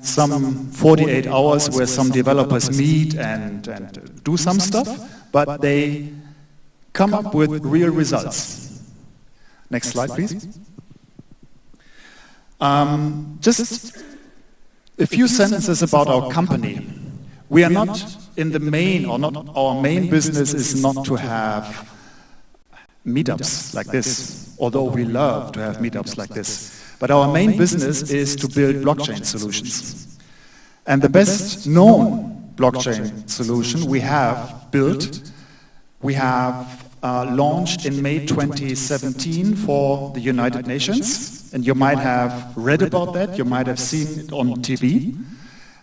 some 48 hours where some developers meet and do some stuff, but they come up with real results. Next slide, please. Just a few sentences about our company. We are not in the main, or not our main business is not to have meetups like this, although we love to have meetups like this. But our main business is to build blockchain solutions. And the best known blockchain solution we have built, we have launched in May 2017 for the United Nations. And you might have read about that, you might have seen it on TV.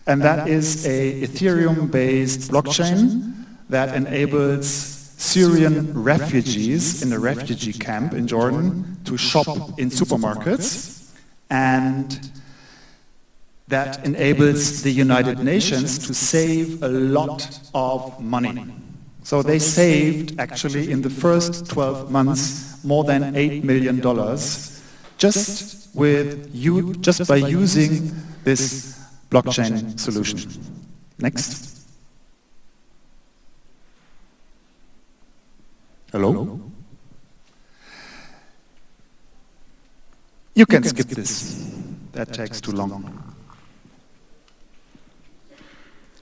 And that is a Ethereum-based blockchain that enables Syrian refugees in a refugee camp in Jordan to shop in supermarkets, and that enables the United Nations to save a lot of money. So they saved, actually, in the first 12 months, more than $8 million just by using this blockchain solution. Next. Hello? You can skip this. That takes too long.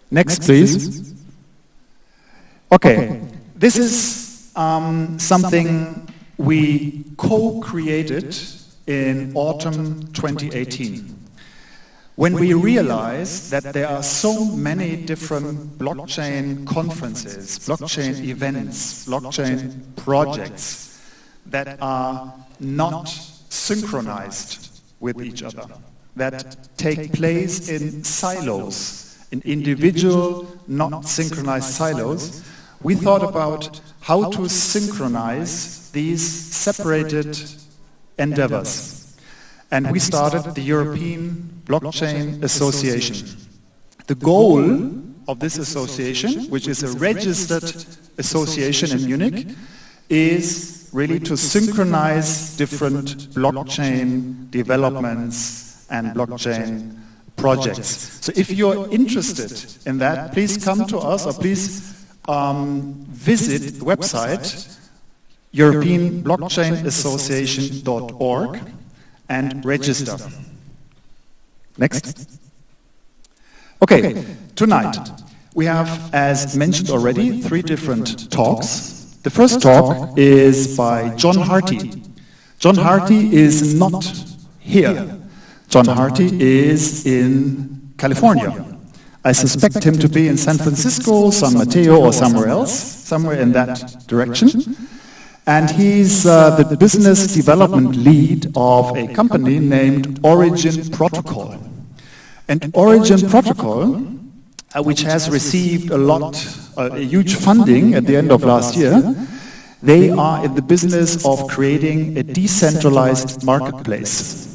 Next, please. Okay, this is something we co-created in autumn 2018. When we realized that there are so many different blockchain conferences, blockchain events, blockchain projects that are not synchronized with each other, that take place in silos, in individual, not synchronized silos, we thought about how to synchronize these separated endeavors. And we started the European Blockchain Association. The goal of this association, which is a registered association in Munich, is really to synchronize different blockchain developments and blockchain projects. So if you're interested in that, please come to us, or please visit the website europeanblockchainassociation.org and register. Next. Okay, tonight we have, as mentioned already, 3 different talks. The first talk is by John Hearty. John Hearty is not here. John Hearty is in California. I suspect him to be in San Francisco, San Mateo, or somewhere else, somewhere in that direction. And he's the business development lead of a company named Origin Protocol. And Origin Protocol, which has received a huge funding at the end of last year, they are in the business of creating a decentralized marketplace.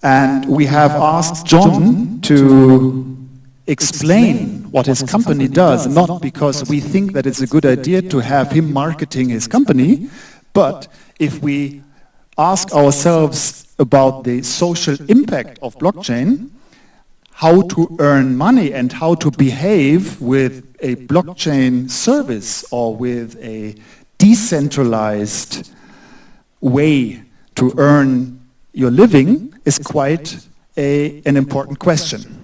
And we have asked John to explain what his company does, not because we think that it's a good idea to have him marketing his company, but if we ask ourselves about the social impact of blockchain, how to earn money and how to behave with a blockchain service or with a decentralized way to earn your living is quite an important question.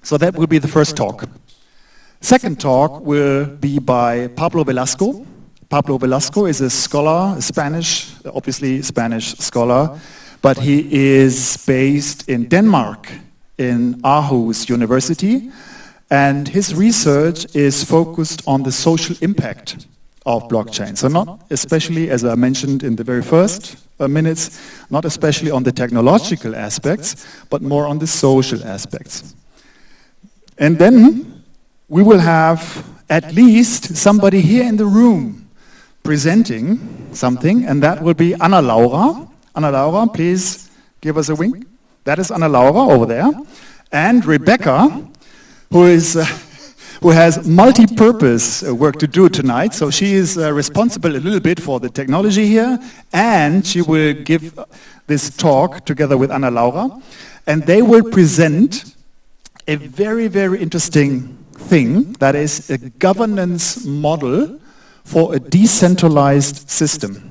So that will be the first talk. Second talk will be by Pablo Velasco. Pablo Velasco is a scholar, a Spanish, obviously Spanish scholar, but he is based in Denmark, in Aarhus University, and his research is focused on the social impact of blockchain. So not especially, as I mentioned in the very first minutes, not especially on the technological aspects, but more on the social aspects. And then we will have at least somebody here in the room presenting something, and that will be Anna Laura. Anna Laura, please give us a wink. That is Anna Laura over there. And Rebecca, who has multi-purpose work to do tonight. So she is responsible a little bit for the technology here, and she will give this talk together with Anna Laura. And they will present a very, very interesting thing that is a governance model for a decentralized system.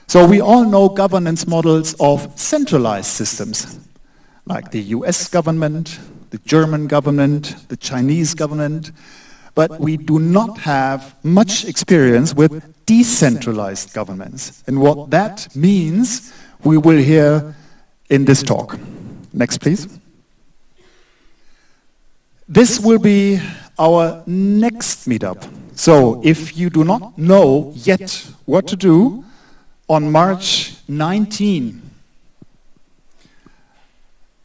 So we all know governance models of centralized systems, like the US government, the German government, the Chinese government, but we do not have much experience with decentralized governments. And what that means, we will hear in this talk. Next, please. This will be our next meetup. So if you do not know yet what to do, on March 19,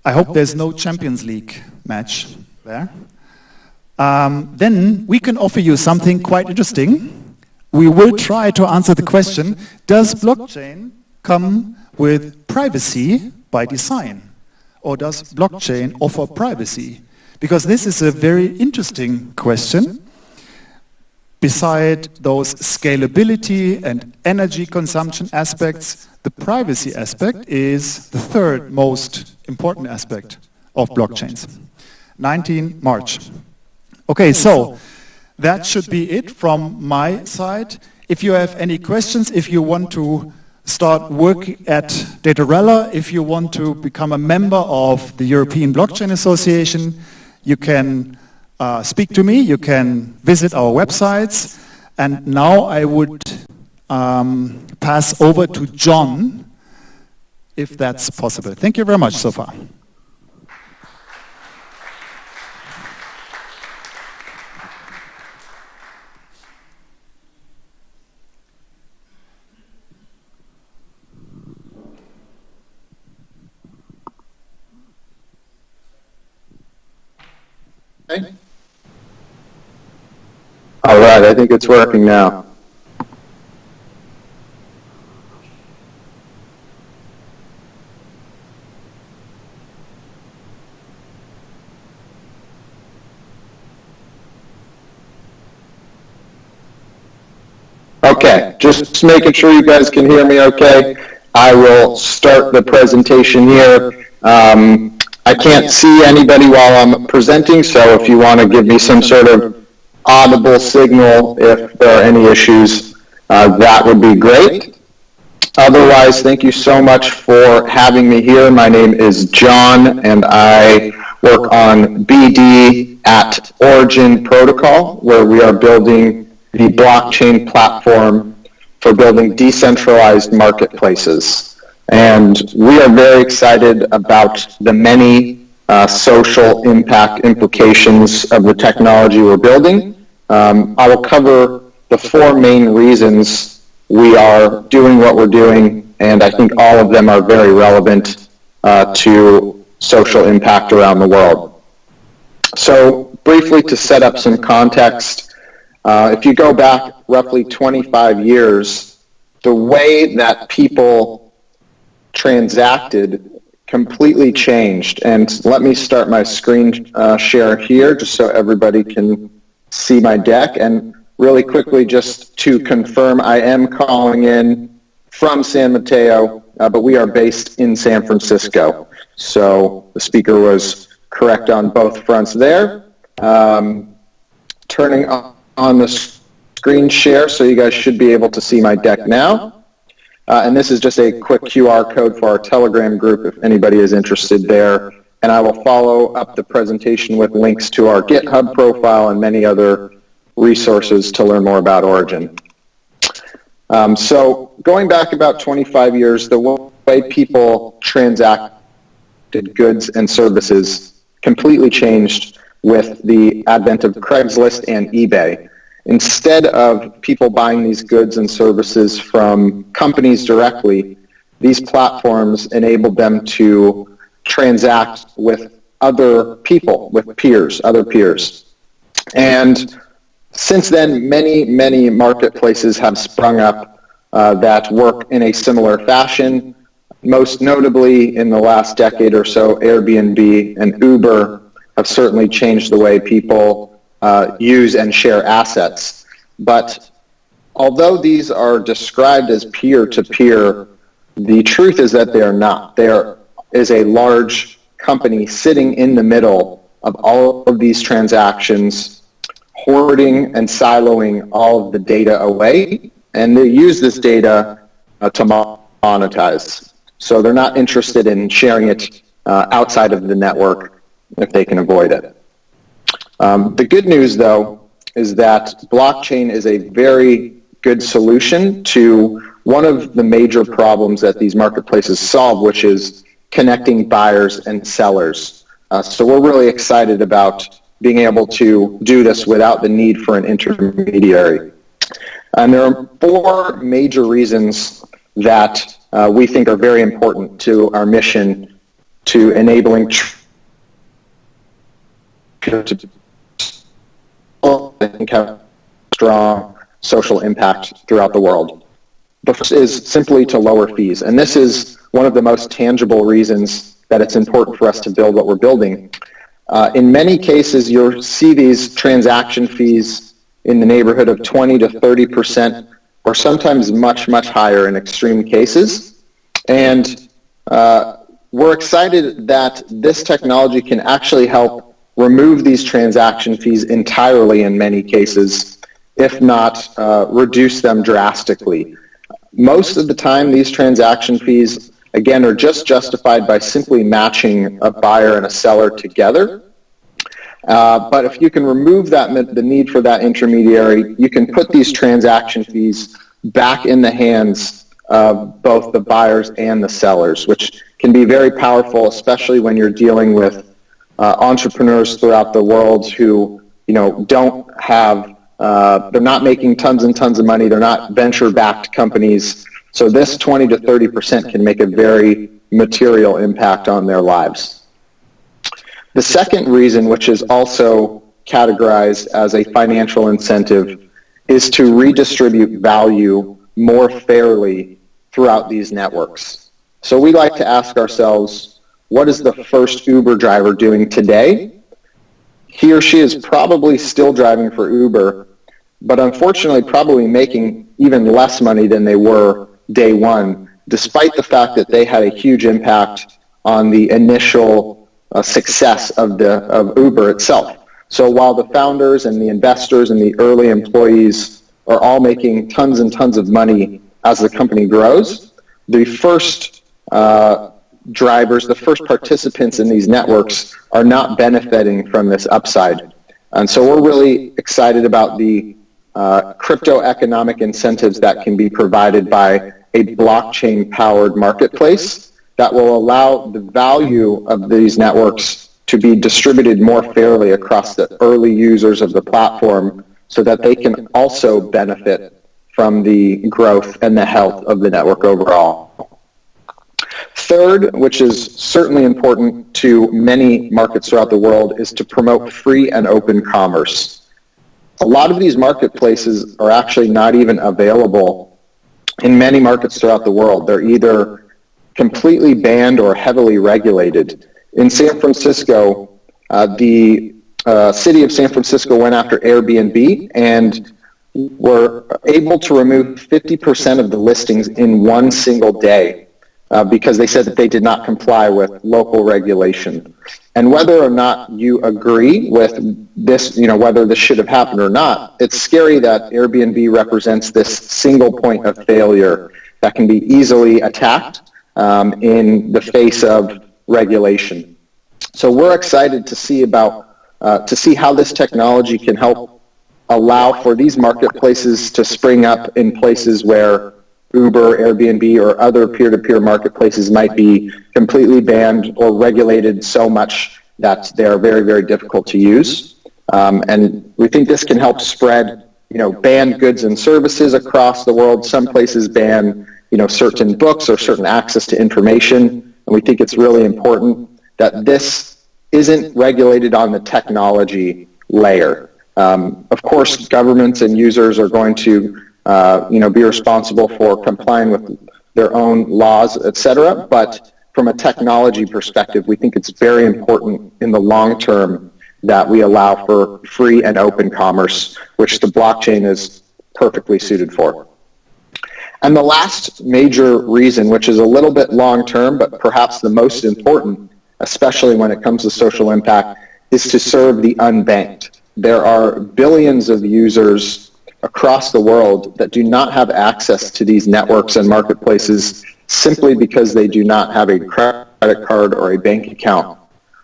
I hope there's no Champions League match there, then we can offer you something quite interesting. We will try to answer the question, does blockchain come with privacy by design? Or does blockchain offer privacy? Because this is a very interesting question. Beside those scalability and energy consumption aspects, the privacy aspect is the third most important aspect of blockchains. 19 March. Okay, so that should be it from my side. If you have any questions, if you want to start work at Datarella, if you want to become a member of the European Blockchain Association, you can speak to me, you can visit our websites, and now I would pass over to John, if that's possible. Thank you very much so far. Okay. All right, I think it's working now. Okay, just making sure you guys can hear me okay. I will start the presentation here. I can't see anybody while I'm presenting, so if you want to give me some sort of audible signal if there are any issues, that would be great. Otherwise, thank you so much for having me here. My name is John, and I work on BD at Origin Protocol, where we are building the blockchain platform for building decentralized marketplaces. And we are very excited about the many social impact implications of the technology we're building. I will cover the four main reasons we are doing what we're doing, and I think all of them are very relevant to social impact around the world. So briefly, to set up some context, if you go back roughly 25 years, the way that people transacted completely changed. And let me start my screen share here just so everybody can see my deck. And really quickly, just to confirm, I am calling in from San Mateo, but we are based in San Francisco. So the speaker was correct on both fronts there. Turning on the screen share, so you guys should be able to see my deck now. And this is just a quick QR code for our Telegram group if anybody is interested there. And I will follow up the presentation with links to our GitHub profile and many other resources to learn more about Origin. So going back about 25 years, the way people transacted goods and services completely changed with the advent of Craigslist and eBay. Instead of people buying these goods and services from companies directly, these platforms enabled them to transact with other people, with other peers. And since then, many marketplaces have sprung up that work in a similar fashion. Most notably, in the last decade or so, Airbnb and Uber have certainly changed the way people use and share assets. But although these are described as peer-to-peer, the truth is that they are not. There is a large company sitting in the middle of all of these transactions, hoarding and siloing all of the data away, and they use this data to monetize. So they're not interested in sharing it outside of the network if they can avoid it. The good news, though, is that blockchain is a very good solution to one of the major problems that these marketplaces solve, which is connecting buyers and sellers. So we're really excited about being able to do this without the need for an intermediary. And there are 4 major reasons that we think are very important to our mission to enabling strong social impact throughout the world. The first is simply to lower fees, and this is one of the most tangible reasons that it's important for us to build what we're building. In many cases, you'll see these transaction fees in the neighborhood of 20 to 30%, or sometimes much, much higher in extreme cases. And we're excited that this technology can actually help remove these transaction fees entirely in many cases, if not reduce them drastically. Most of the time, these transaction fees, again, are just justified by simply matching a buyer and a seller together. But if you can remove the need for that intermediary, you can put these transaction fees back in the hands of both the buyers and the sellers, which can be very powerful, especially when you're dealing with entrepreneurs throughout the world who, don't have, they're not making tons and tons of money. They're not venture-backed companies. So this 20 to 30% can make a very material impact on their lives. The second reason, which is also categorized as a financial incentive, is to redistribute value more fairly throughout these networks. So we like to ask ourselves, what is the first Uber driver doing today? He or she is probably still driving for Uber, but unfortunately probably making even less money than they were day one, despite the fact that they had a huge impact on the initial success of Uber itself. So while the founders and the investors and the early employees are all making tons and tons of money as the company grows, the first drivers, the first participants in these networks are not benefiting from this upside. And so we're really excited about the crypto economic incentives that can be provided by a blockchain-powered marketplace that will allow the value of these networks to be distributed more fairly across the early users of the platform so that they can also benefit from the growth and the health of the network overall. Third, which is certainly important to many markets throughout the world, is to promote free and open commerce. A lot of these marketplaces are actually not even available in many markets throughout the world. They're either completely banned or heavily regulated. In San Francisco, the city of San Francisco went after Airbnb and were able to remove 50% of the listings in one single day because they said that they did not comply with local regulation. And whether or not you agree with this, whether this should have happened or not, it's scary that Airbnb represents this single point of failure that can be easily attacked in the face of regulation. So we're excited to see how this technology can help allow for these marketplaces to spring up in places where Uber, Airbnb, or other peer-to-peer marketplaces might be completely banned or regulated so much that they're very, very difficult to use. And we think this can help spread, banned goods and services across the world. Some places ban, certain books or certain access to information. And we think it's really important that this isn't regulated on the technology layer. Of course, governments and users are going to be responsible for complying with their own laws, etc. But from a technology perspective, we think it's very important in the long term that we allow for free and open commerce, which the blockchain is perfectly suited for. And the last major reason, which is a little bit long term, but perhaps the most important, especially when it comes to social impact, is to serve the unbanked. There are billions of users across the world that do not have access to these networks and marketplaces simply because they do not have a credit card or a bank account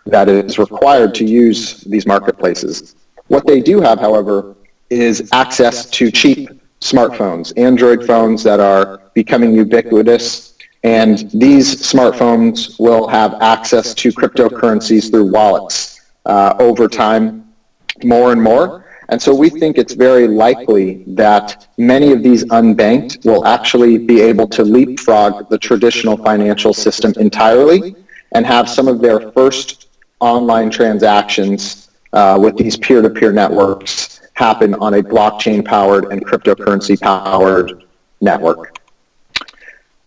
that is required to use these marketplaces. What they do have, however, is access to cheap smartphones, Android phones that are becoming ubiquitous, and these smartphones will have access to cryptocurrencies through wallets over time, more and more. And so we think it's very likely that many of these unbanked will actually be able to leapfrog the traditional financial system entirely and have some of their first online transactions with these peer-to-peer networks happen on a blockchain-powered and cryptocurrency-powered network.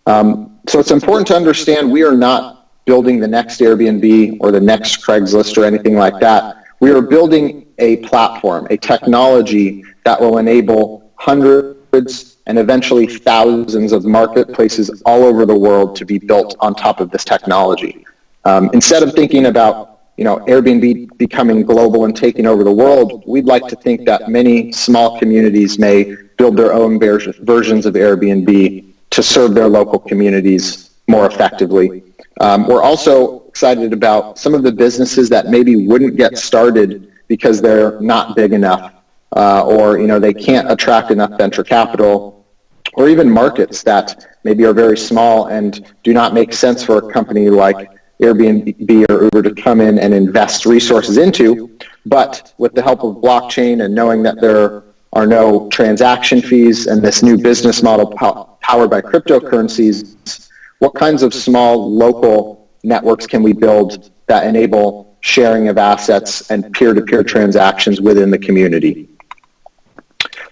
So it's important to understand we are not building the next Airbnb or the next Craigslist or anything like that. We are building a platform, a technology that will enable hundreds and eventually thousands of marketplaces all over the world to be built on top of this technology. Instead of thinking about Airbnb becoming global and taking over the world, we'd like to think that many small communities may build their own versions of Airbnb to serve their local communities more effectively. We're also excited about some of the businesses that maybe wouldn't get started because they're not big enough, or they can't attract enough venture capital, or even markets that maybe are very small and do not make sense for a company like Airbnb or Uber to come in and invest resources into. But with the help of blockchain and knowing that there are no transaction fees and this new business model powered by cryptocurrencies, what kinds of small local networks can we build that enable sharing of assets and peer-to-peer transactions within the community?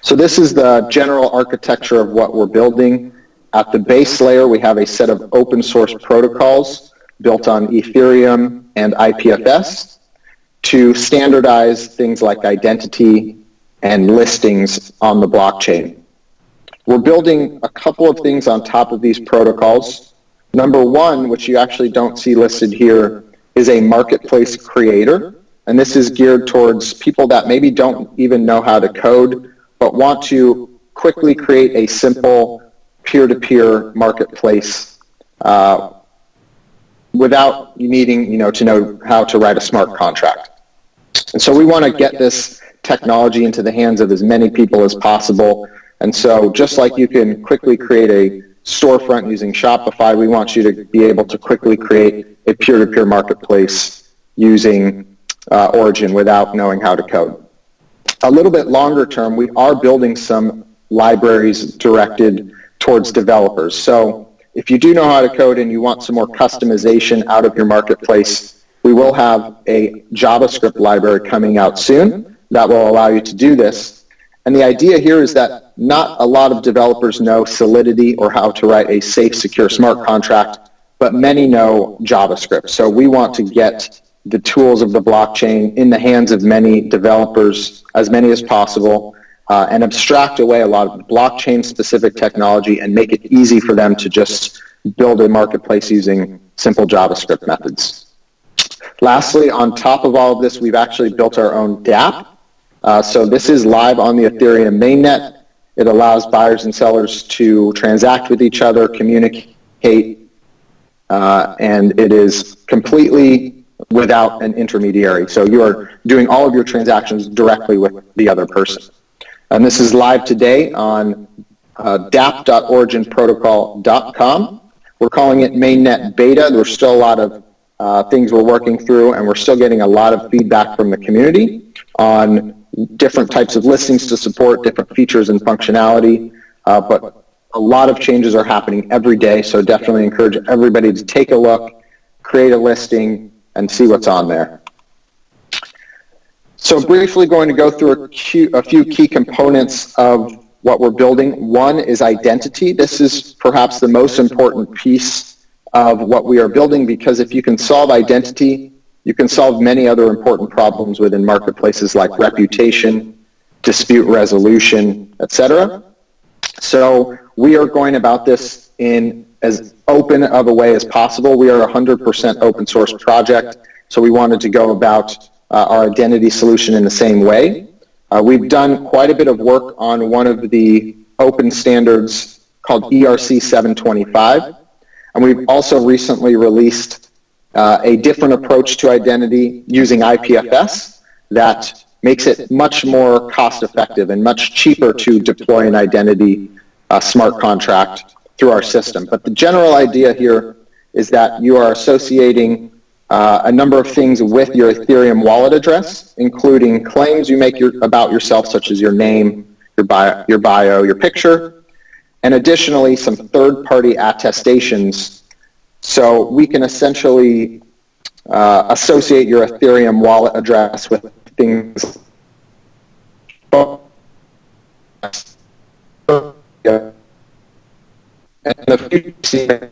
So this is the general architecture of what we're building. At the base layer, we have a set of open source protocols built on Ethereum and IPFS to standardize things like identity and listings on the blockchain. We're building a couple of things on top of these protocols. Number one, which you actually don't see listed here, is a marketplace creator. And this is geared towards people that maybe don't even know how to code, but want to quickly create a simple peer-to-peer marketplace without you needing to know how to write a smart contract. And so we want to get this technology into the hands of as many people as possible. And so just like you can quickly create a storefront using Shopify, we want you to be able to quickly create a peer-to-peer marketplace using Origin without knowing how to code. A little bit longer term, we are building some libraries directed towards developers. So if you do know how to code and you want some more customization out of your marketplace, we will have a JavaScript library coming out soon that will allow you to do this. And the idea here is that not a lot of developers know Solidity or how to write a safe, secure smart contract, but many know JavaScript. So we want to get the tools of the blockchain in the hands of many developers, as many as possible, and abstract away a lot of blockchain-specific technology and make it easy for them to just build a marketplace using simple JavaScript methods. Lastly, on top of all of this, we've actually built our own dApp. So this is live on the Ethereum mainnet. It allows buyers and sellers to transact with each other, communicate, and it is completely without an intermediary. So you are doing all of your transactions directly with the other person. And this is live today on dApp.originprotocol.com. We're calling it mainnet beta. There's still a lot of things we're working through, and we're still getting a lot of feedback from the community on different types of listings to support different features and functionality. But a lot of changes are happening every day, so definitely encourage everybody to take a look, create a listing, and see what's on there. So briefly going to go through a few key components of what we're building. One is identity. This is perhaps the most important piece of what we are building, because if you can solve identity, you can solve many other important problems within marketplaces like reputation, dispute resolution, etc. So we are going about this in as open of a way as possible. We are a 100% open source project, so we wanted to go about our identity solution in the same way. We've done quite a bit of work on one of the open standards called ERC 725, and we've also recently released a different approach to identity using IPFS that makes it much more cost effective and much cheaper to deploy an identity smart contract through our system. But the general idea here is that you are associating a number of things with your Ethereum wallet address, including claims you make about yourself, such as your name, your bio, your picture, and additionally some third-party attestations. So we can essentially associate your Ethereum wallet address with things and the future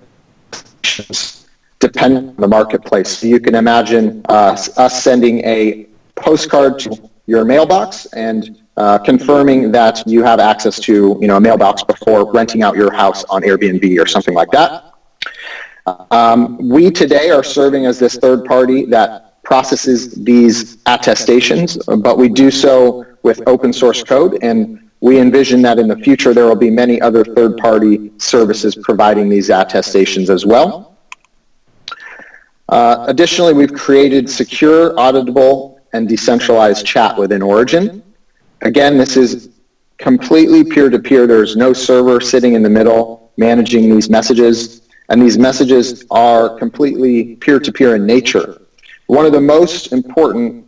depend on the marketplace. So you can imagine us sending a postcard to your mailbox and confirming that you have access to a mailbox before renting out your house on Airbnb or something like that. We today are serving as this third party that processes these attestations, but we do so with open source code, and we envision that in the future there will be many other third-party services providing these attestations as well. Additionally, we've created secure, auditable, and decentralized chat within Origin. Again, this is completely peer-to-peer. There's no server sitting in the middle managing these messages, and these messages are completely peer-to-peer in nature. One of the most important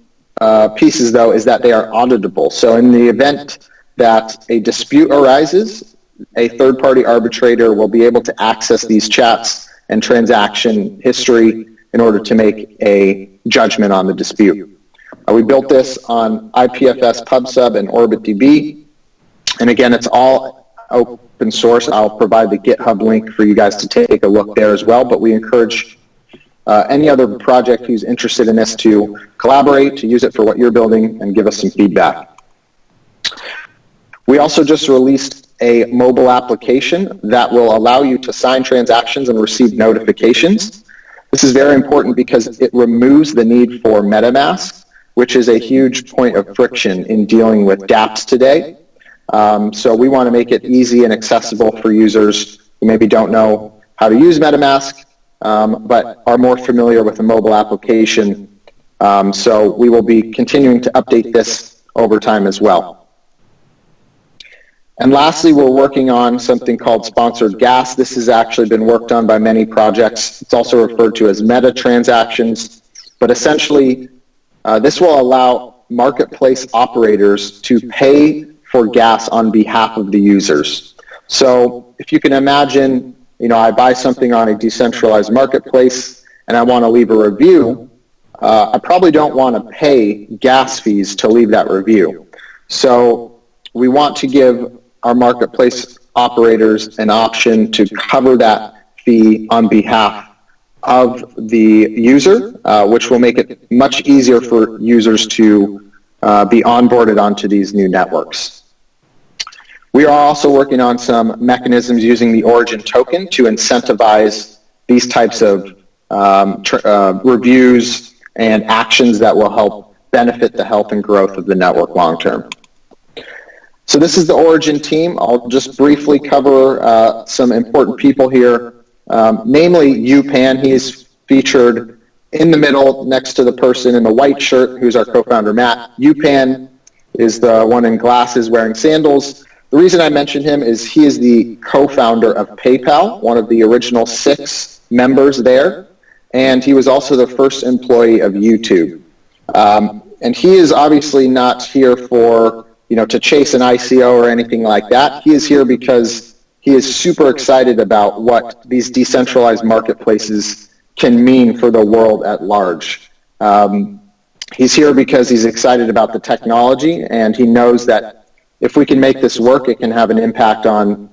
pieces, though, is that they are auditable. So in the event that a dispute arises, a third-party arbitrator will be able to access these chats and transaction history in order to make a judgment on the dispute. We built this on IPFS PubSub and OrbitDB, and again, it's all open source. I'll provide the GitHub link for you guys to take a look there as well, but we encourage any other project who's interested in this to collaborate, to use it for what you're building, and give us some feedback. We also just released a mobile application that will allow you to sign transactions and receive notifications. This is very important because it removes the need for MetaMask, which is a huge point of friction in dealing with dApps today. So we want to make it easy and accessible for users who maybe don't know how to use MetaMask, but are more familiar with a mobile application. So we will be continuing to update this over time as well. And lastly, we're working on something called sponsored gas. This has actually been worked on by many projects. It's also referred to as meta transactions. But essentially, this will allow marketplace operators to pay for gas on behalf of the users. So if you can imagine, I buy something on a decentralized marketplace and I want to leave a review, I probably don't want to pay gas fees to leave that review. So we want to give our marketplace operators an option to cover that fee on behalf of the user, which will make it much easier for users to be onboarded onto these new networks. We are also working on some mechanisms using the Origin token to incentivize these types of reviews and actions that will help benefit the health and growth of the network long term. So this is the Origin team. I'll just briefly cover some important people here, namely Yupan. He is featured in the middle next to the person in the white shirt, who's our co-founder, Matt. Yupan is the one in glasses wearing sandals. The reason I mention him is he is the co-founder of PayPal, one of the original 6 members there, and he was also the first employee of YouTube. And he is obviously not here for to chase an ICO or anything like that. He is here because he is super excited about what these decentralized marketplaces can mean for the world at large. He's here because he's excited about the technology, and he knows that if we can make this work, it can have an impact on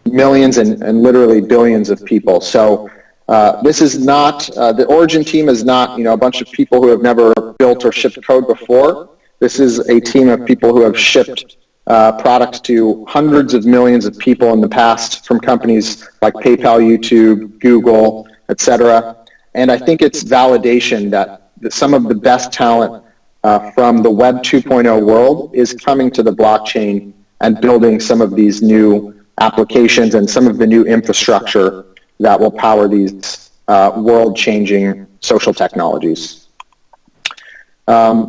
millions and literally billions of people. So this is not, the Origin team is not a bunch of people who have never built or shipped code before. This is a team of people who have shipped products to hundreds of millions of people in the past from companies like PayPal, YouTube, Google, etc. And I think it's validation that some of the best talent from the Web 2.0 world is coming to the blockchain and building some of these new applications and some of the new infrastructure that will power these world-changing social technologies.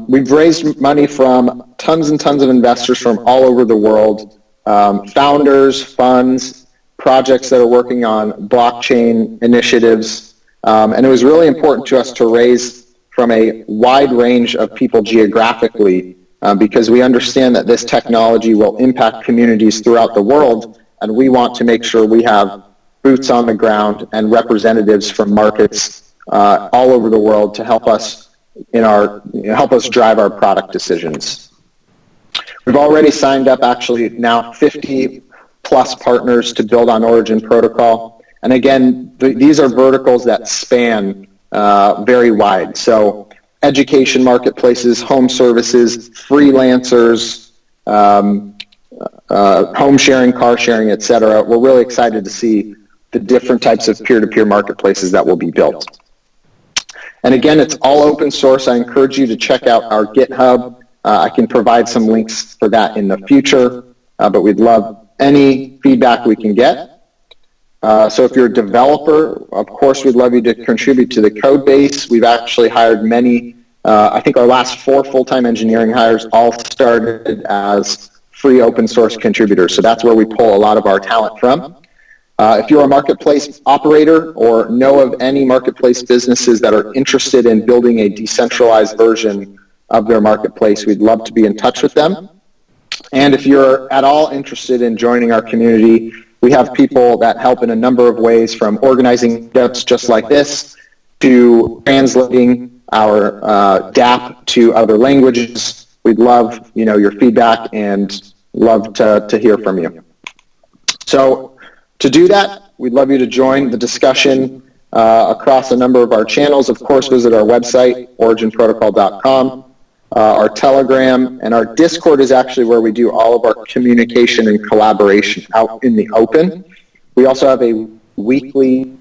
We've raised money from tons and tons of investors from all over the world, founders, funds, projects that are working on blockchain initiatives, and it was really important to us to raise from a wide range of people geographically, because we understand that this technology will impact communities throughout the world, and we want to make sure we have boots on the ground and representatives from markets all over the world to help us help us drive our product decisions. We've already signed up actually now 50 plus partners to build on Origin Protocol, and again, these are verticals that span very wide. So education marketplaces, home services, freelancers, home sharing, car sharing, etc. We're really excited to see the different types of peer-to-peer marketplaces that will be built. And again, it's all open source. I encourage you to check out our GitHub. I can provide some links for that in the future, but we'd love any feedback we can get. So if you're a developer, of course, we'd love you to contribute to the code base. We've actually hired many, I think our last 4 full-time engineering hires all started as free open source contributors. So that's where we pull a lot of our talent from. If you're a marketplace operator or know of any marketplace businesses that are interested in building a decentralized version of their marketplace, we'd love to be in touch with them. And if you're at all interested in joining our community, we have people that help in a number of ways, from organizing meetups just like this to translating our DApp to other languages. We'd love your feedback and love to hear from you. So to do that, we'd love you to join the discussion across a number of our channels. Of course, visit our website, originprotocol.com. Our Telegram and our Discord is actually where we do all of our communication and collaboration out in the open. We also have a weekly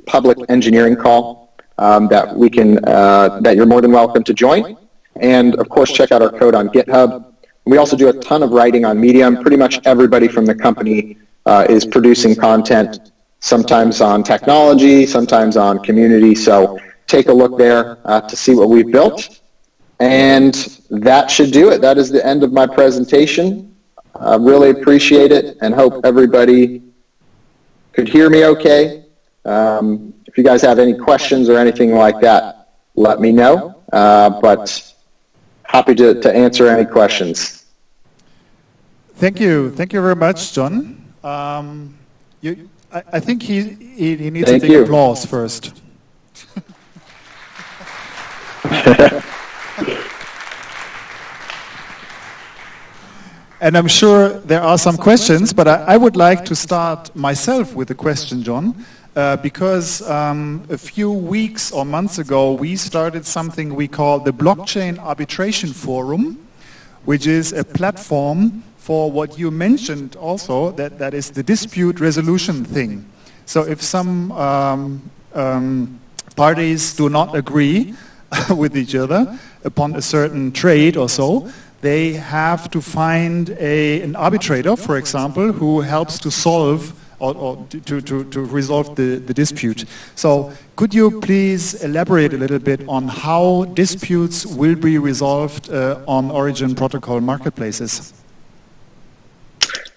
public engineering call that we can that you're more than welcome to join. And of course, check out our code on GitHub. We also do a ton of writing on Medium. Pretty much everybody from the company is producing content, sometimes on technology, sometimes on community. So take a look there to see what we've built. And that should do it. That is the end of my presentation. I really appreciate it and hope everybody could hear me okay. If you guys have any questions or anything like that, let me know. But happy to answer any questions. Thank you. Thank you very much, John. I think he needs to take applause first. And I'm sure there are some questions, but I would like to start myself with a question, John, because a few weeks or months ago we started something we call the Blockchain Arbitration Forum, which is a platform for what you mentioned also, that is the dispute resolution thing. So if some parties do not agree with each other upon a certain trade or so, they have to find an arbitrator, for example, who helps to solve or to resolve the dispute. So could you please elaborate a little bit on how disputes will be resolved on Origin Protocol marketplaces?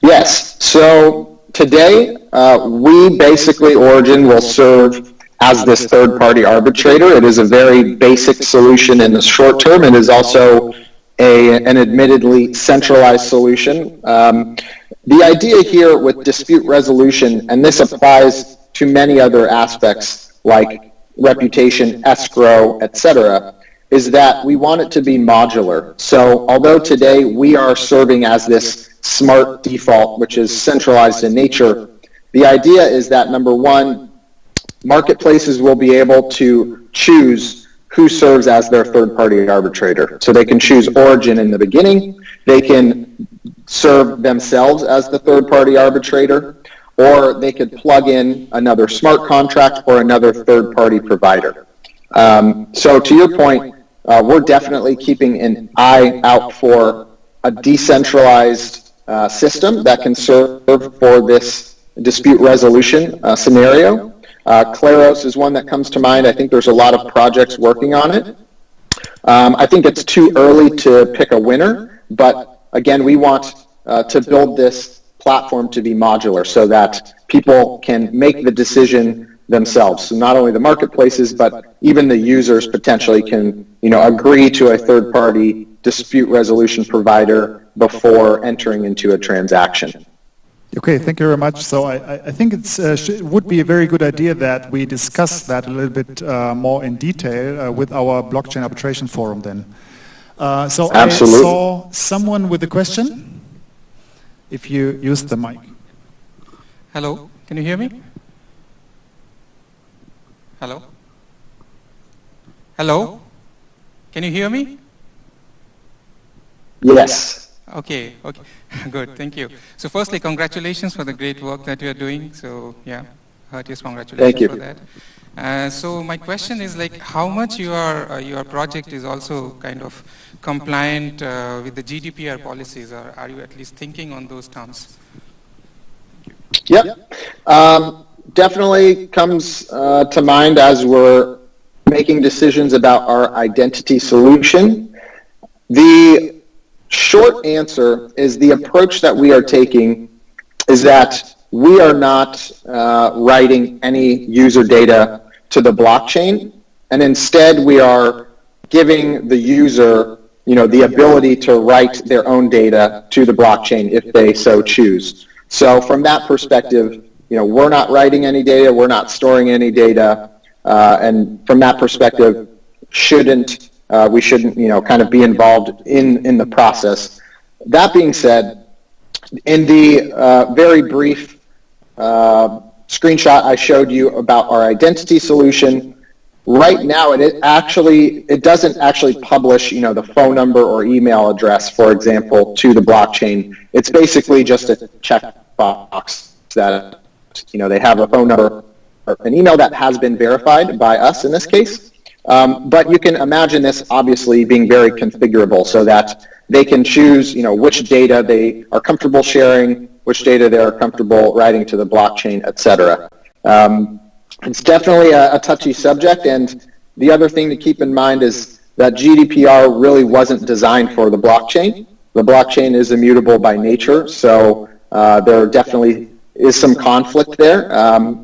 Yes. So today, we basically, Origin will serve as this third-party arbitrator. It is a very basic solution in the short term. It is also an admittedly centralized solution. The idea here with dispute resolution, and this applies to many other aspects like reputation, escrow, etc., is that we want it to be modular. So although today we are serving as this smart default, which is centralized in nature, the idea is that, number one, marketplaces will be able to choose who serves as their third-party arbitrator. So they can choose Origin in the beginning, they can serve themselves as the third-party arbitrator, or they could plug in another smart contract or another third-party provider. So to your point, we're definitely keeping an eye out for a decentralized system that can serve for this dispute resolution scenario. Claros is one that comes to mind. I think there's a lot of projects working on it. I think it's too early to pick a winner, but again, we want to build this platform to be modular so that people can make the decision themselves. So not only the marketplaces, but even the users potentially can, agree to a third-party dispute resolution provider before entering into a transaction. Okay, thank you very much. So I think it would be a very good idea that we discuss that a little bit more in detail with our blockchain arbitration forum then. So Absolutely. I saw someone with a question. If you use the mic. Hello, can you hear me? Hello? Hello? Can you hear me? Yes. Okay, good, thank you. So firstly, congratulations for the great work that you are doing. So yeah, heartiest congratulations for that. So my question is how much your project is also kind of compliant with the GDPR policies, or are you at least thinking on those terms? Yep. Definitely comes to mind as we're making decisions about our identity solution. The short answer is the approach that we are taking is that we are not writing any user data to the blockchain, and instead we are giving the user, the ability to write their own data to the blockchain if they so choose. So from that perspective, we're not writing any data, we're not storing any data, and from that perspective, we shouldn't, kind of be involved in the process. That being said, in the very brief screenshot I showed you about our identity solution, right now it doesn't actually publish, the phone number or email address, for example, to the blockchain. It's basically just a checkbox that, they have a phone number or an email that has been verified by us in this case. But you can imagine this obviously being very configurable so that they can choose, which data they are comfortable sharing, which data they are comfortable writing to the blockchain, etc. It's definitely a touchy subject, and the other thing to keep in mind is that GDPR really wasn't designed for the blockchain. The blockchain is immutable by nature, so there definitely is some conflict there,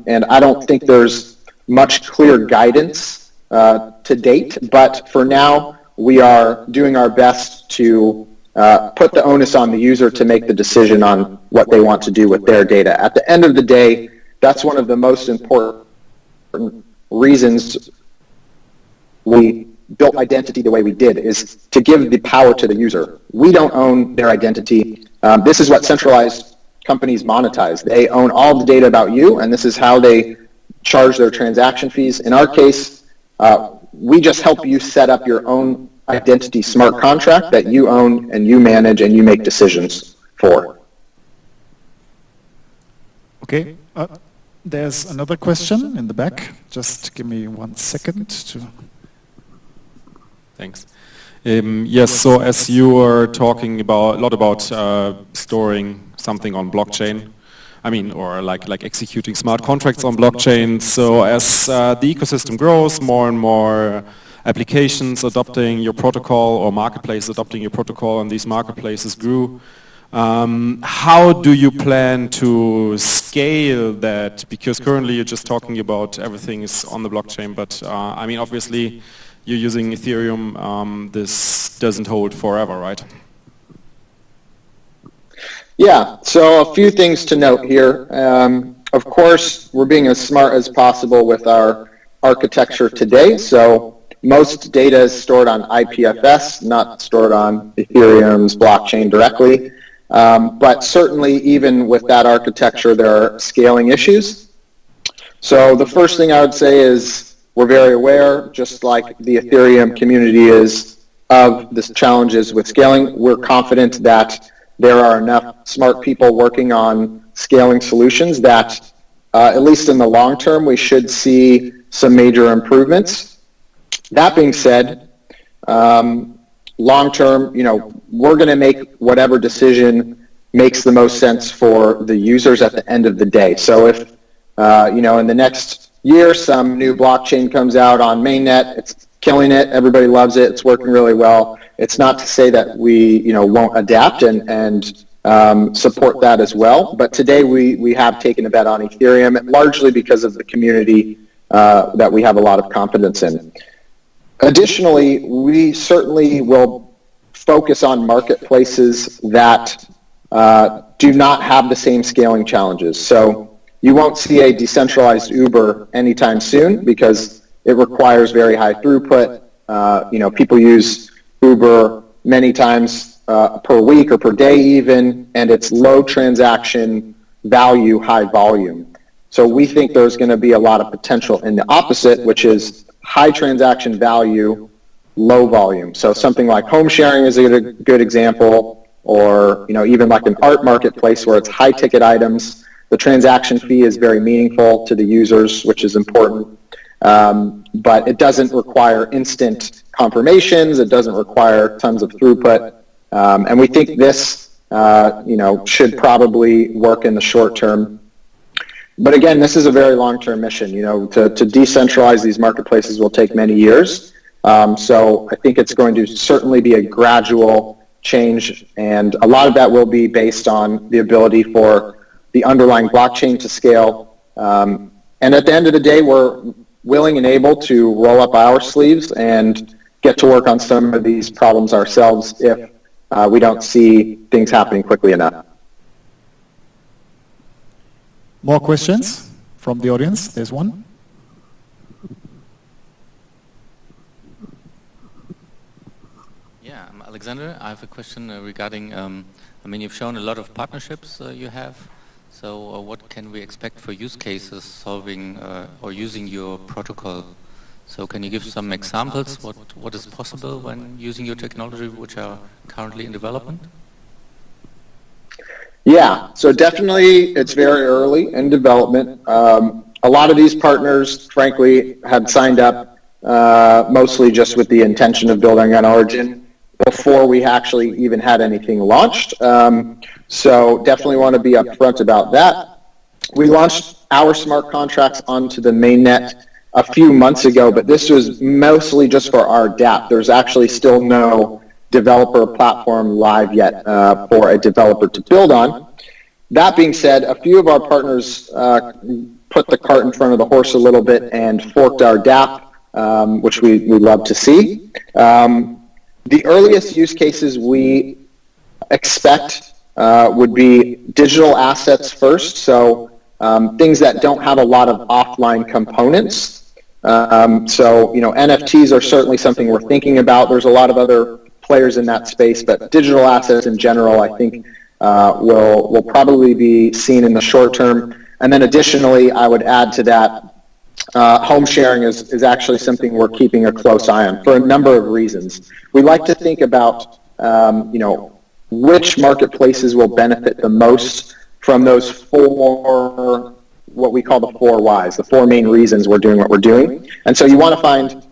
and I don't think there's much clear guidance to date, but for now we are doing our best to put the onus on the user to make the decision on what they want to do with their data. At the end of the day, that's one of the most important reasons we built identity the way we did, is to give the power to the user. We don't own their identity. This is what centralized companies monetize. They own all the data about you, and this is how they charge their transaction fees. In our case, we just help you set up your own identity smart contract that you own and you manage and you make decisions for. Okay, there's another question in the back. Just give me 1 second to... Thanks. Yes, so as you were talking a lot about storing something on blockchain, or like executing smart contracts on blockchain. So as the ecosystem grows, more and more applications adopting your protocol or marketplaces adopting your protocol, and these marketplaces grew. How do you plan to scale that? Because currently you're just talking about everything is on the blockchain, but obviously you're using Ethereum. This doesn't hold forever, right? Yeah, so a few things to note here. Of course, we're being as smart as possible with our architecture today. So most data is stored on IPFS, not stored on Ethereum's blockchain directly. But certainly, even with that architecture, there are scaling issues. So the first thing I would say is we're very aware, just like the Ethereum community is, of the challenges with scaling. We're confident that there are enough smart people working on scaling solutions that, at least in the long term, we should see some major improvements. That being said, long term, we're going to make whatever decision makes the most sense for the users at the end of the day. So if, in the next year, some new blockchain comes out on mainnet, it's killing it, everybody loves it, it's working really well. It's not to say that we, won't adapt and support that as well. But today we have taken a bet on Ethereum, largely because of the community that we have a lot of confidence in. Additionally, we certainly will focus on marketplaces that do not have the same scaling challenges. So you won't see a decentralized Uber anytime soon because it requires very high throughput. People use Uber many times per week or per day even, and it's low transaction value, high volume. So we think there's going to be a lot of potential in the opposite, which is high transaction value, low volume. So something like home sharing is a good example, or even like an art marketplace where it's high ticket items. The transaction fee is very meaningful to the users, which is important, but it doesn't require instant confirmations. It doesn't require tons of throughput, and we think this should probably work in the short term. But again, this is a very long-term mission. To decentralize these marketplaces will take many years. So I think it's going to certainly be a gradual change, and a lot of that will be based on the ability for the underlying blockchain to scale. And at the end of the day, we're willing and able to roll up our sleeves and get to work on some of these problems ourselves if we don't see things happening quickly enough. More questions from the audience? There's one. Yeah, I'm Alexander. I have a question regarding, you've shown a lot of partnerships you have. So what can we expect for use cases solving or using your protocol? So can you give some examples what is possible when using your technology, which are currently in development? Yeah, so definitely it's very early in development. A lot of these partners, frankly, had signed up mostly just with the intention of building on Origin before we actually even had anything launched. So definitely want to be upfront about that. We launched our smart contracts onto the mainnet a few months ago, but this was mostly just for our dApp. There's actually still no developer platform live yet for a developer to build on. That being said, a few of our partners put the cart in front of the horse a little bit and forked our dApp, which we love to see. The earliest use cases we expect would be digital assets first, so things that don't have a lot of offline components. So NFTs are certainly something we're thinking about. There's a lot of other players in that space, but digital assets in general, I think, will probably be seen in the short term. And then additionally, I would add to that, home sharing is actually something we're keeping a close eye on for a number of reasons. We like to think about, which marketplaces will benefit the most from those four, what we call the 4 whys, the 4 main reasons we're doing what we're doing. And so you want to find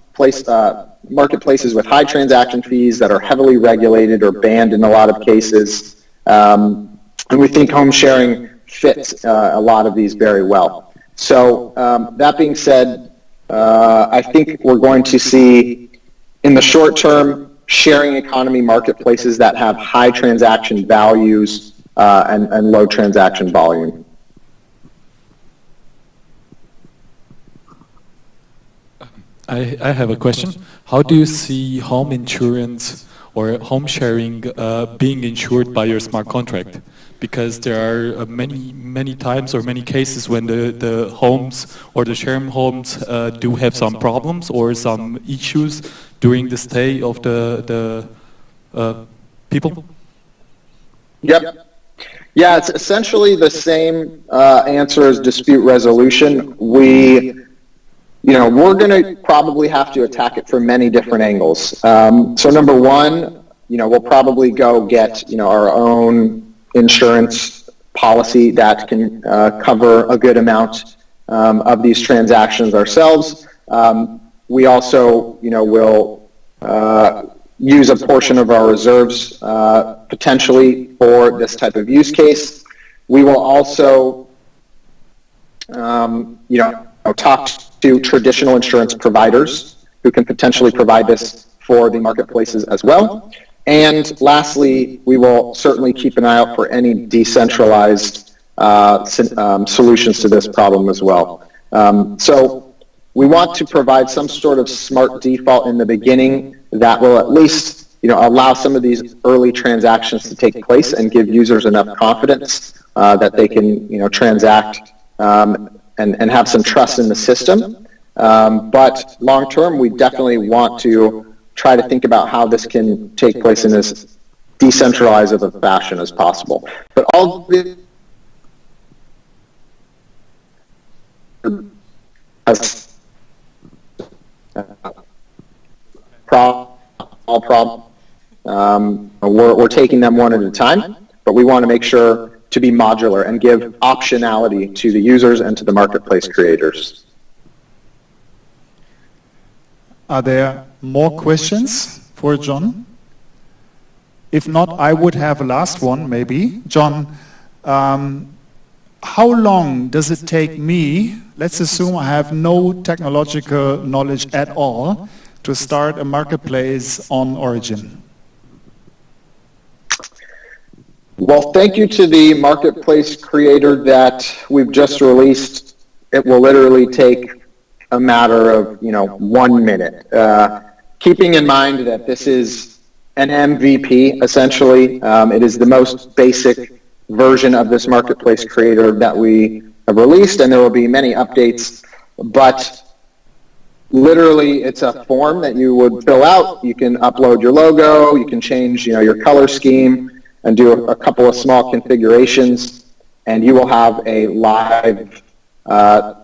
marketplaces with high transaction fees that are heavily regulated or banned in a lot of cases. And we think home sharing fits a lot of these very well. So that being said, I think we're going to see in the short term sharing economy marketplaces that have high transaction values and low transaction volume. I have a question. How do you see home insurance or home sharing being insured by your smart contract? Because there are many times or many cases when the homes or the shared homes do have some problems or some issues during the stay of the people? Yep. Yeah, it's essentially the same answer as dispute resolution. We're going to probably have to attack it from many different angles. So number one, we'll probably go get, our own insurance policy that can cover a good amount of these transactions ourselves. We also, will use a portion of our reserves potentially for this type of use case. We will also, talk to traditional insurance providers who can potentially provide this for the marketplaces as well. And lastly, we will certainly keep an eye out for any decentralized solutions to this problem as well. So we want to provide some sort of smart default in the beginning that will at least allow some of these early transactions to take place and give users enough confidence that they can transact and have some trust in the system. But long term, we definitely want to try to think about how this can take place in as decentralized of a fashion as possible. But all the we're taking them one at a time, but we want to make sure to be modular and give optionality to the users and to the marketplace creators. Are there more questions for John? If not, I would have a last one maybe. John, how long does it take me, let's assume I have no technological knowledge at all, to start a marketplace on Origin? Well, thank you to the marketplace creator that we've just released. It will literally take a matter of 1 minute. Keeping in mind that this is an MVP, essentially. It is the most basic version of this marketplace creator that we have released, and there will be many updates, but literally it's a form that you would fill out. You can upload your logo, you can change your color scheme, and do a couple of small configurations, and you will have a live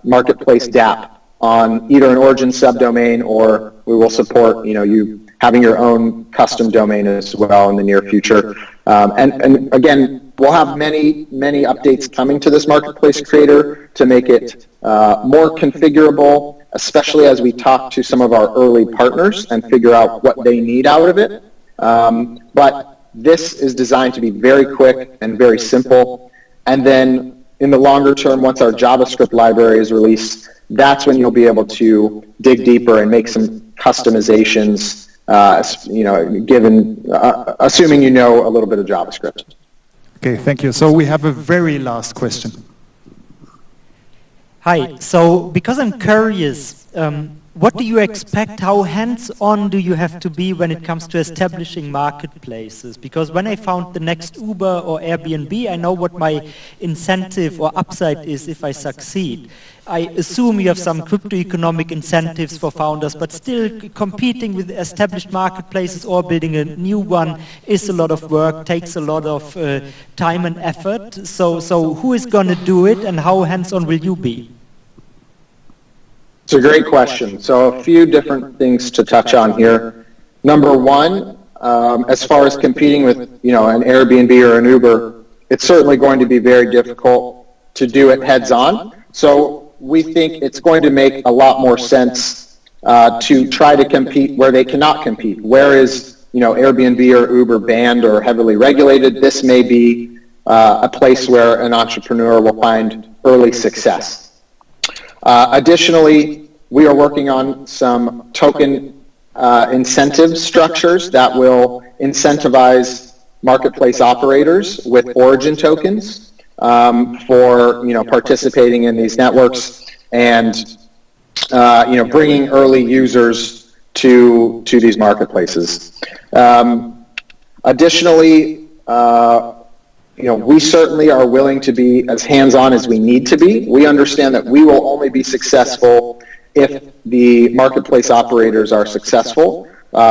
marketplace DApp on either an Origin subdomain, or we will support you having your own custom domain as well in the near future. And again, we'll have many updates coming to this marketplace creator to make it more configurable, especially as we talk to some of our early partners and figure out what they need out of it. But this is designed to be very quick and very simple. And then in the longer term, once our JavaScript library is released, that's when you'll be able to dig deeper and make some customizations, assuming you know a little bit of JavaScript. Okay, thank you. So we have a very last question. Hi, so because I'm curious, what do you expect, how hands-on do you have to be when it comes to establishing marketplaces? Because when I found the next Uber or Airbnb, I know what my incentive or upside is if I succeed. I assume you have some crypto-economic incentives for founders, but still competing with established marketplaces or building a new one is a lot of work, takes a lot of time and effort. So who is going to do it, and how hands-on will you be? It's a great question. So a few different things to touch on here. Number one, as far as competing with an Airbnb or an Uber, it's certainly going to be very difficult to do it heads-on. So we think it's going to make a lot more sense to try to compete where they cannot compete. Where is Airbnb or Uber banned or heavily regulated? This may be a place where an entrepreneur will find early success. Additionally, we are working on some token incentive structures that will incentivize marketplace operators with Origin tokens for participating in these networks and bringing early users to these marketplaces. Additionally, we certainly are willing to be as hands-on as we need to be. We understand that we will only be successful if the marketplace operators are successful.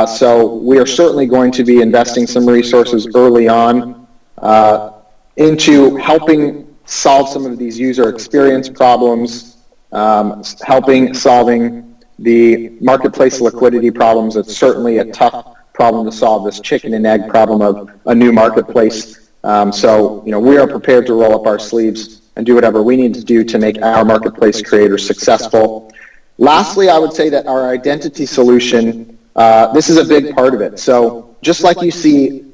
So we are certainly going to be investing some resources early on into helping solve some of these user experience problems, solving the marketplace liquidity problems. It's certainly a tough problem to solve, this chicken and egg problem of a new marketplace. So we are prepared to roll up our sleeves and do whatever we need to do to make our marketplace creators successful. Lastly, I would say that our identity solution This is a big part of it. So just like you see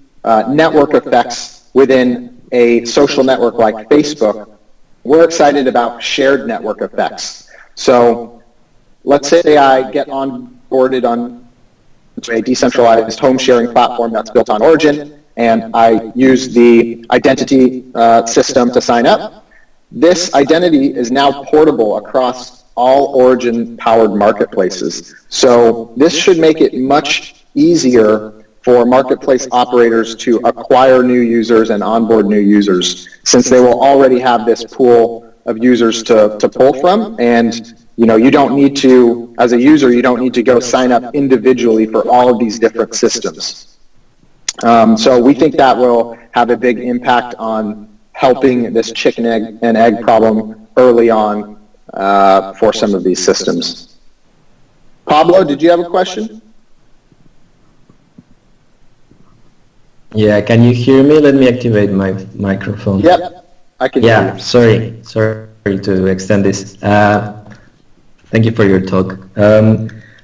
network effects within a social network like Facebook, we're excited about shared network effects. So let's say I get onboarded on a decentralized home sharing platform that's built on Origin, and I use the identity system to sign up. This identity is now portable across all Origin-powered marketplaces. So this should make it much easier for marketplace operators to acquire new users and onboard new users, since they will already have this pool of users to pull from. And you don't need to, as a user, you don't need to go sign up individually for all of these different systems. So we think that will have a big impact on helping this chicken and egg problem early on for some of these systems. Pablo, did you have a question? Yeah, can you hear me? Let me activate my microphone. Yep, I can hear you. Sorry to extend this. Thank you for your talk.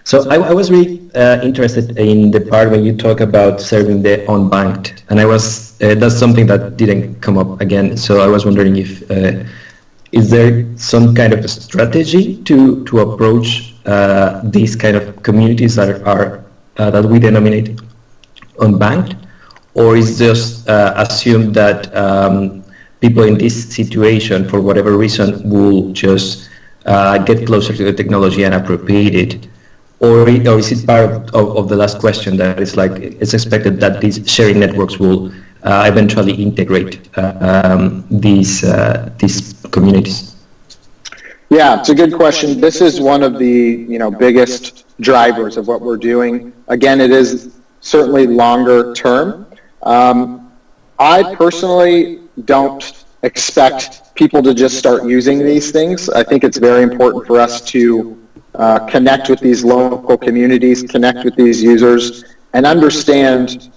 So I was really interested in the part when you talk about serving the unbanked, and that's something that didn't come up again. So I was wondering if is there some kind of a strategy to approach these kind of communities that are that we denominate unbanked, or is just assumed that people in this situation, for whatever reason, will just get closer to the technology and appropriate it? Or is it part of the last question that it's like it's expected that these sharing networks will eventually integrate these communities? Yeah, it's a good question. This is one of the biggest drivers of what we're doing. Again, it is certainly longer term. I personally don't expect people to just start using these things. I think it's very important for us to connect with these local communities, connect with these users, and understand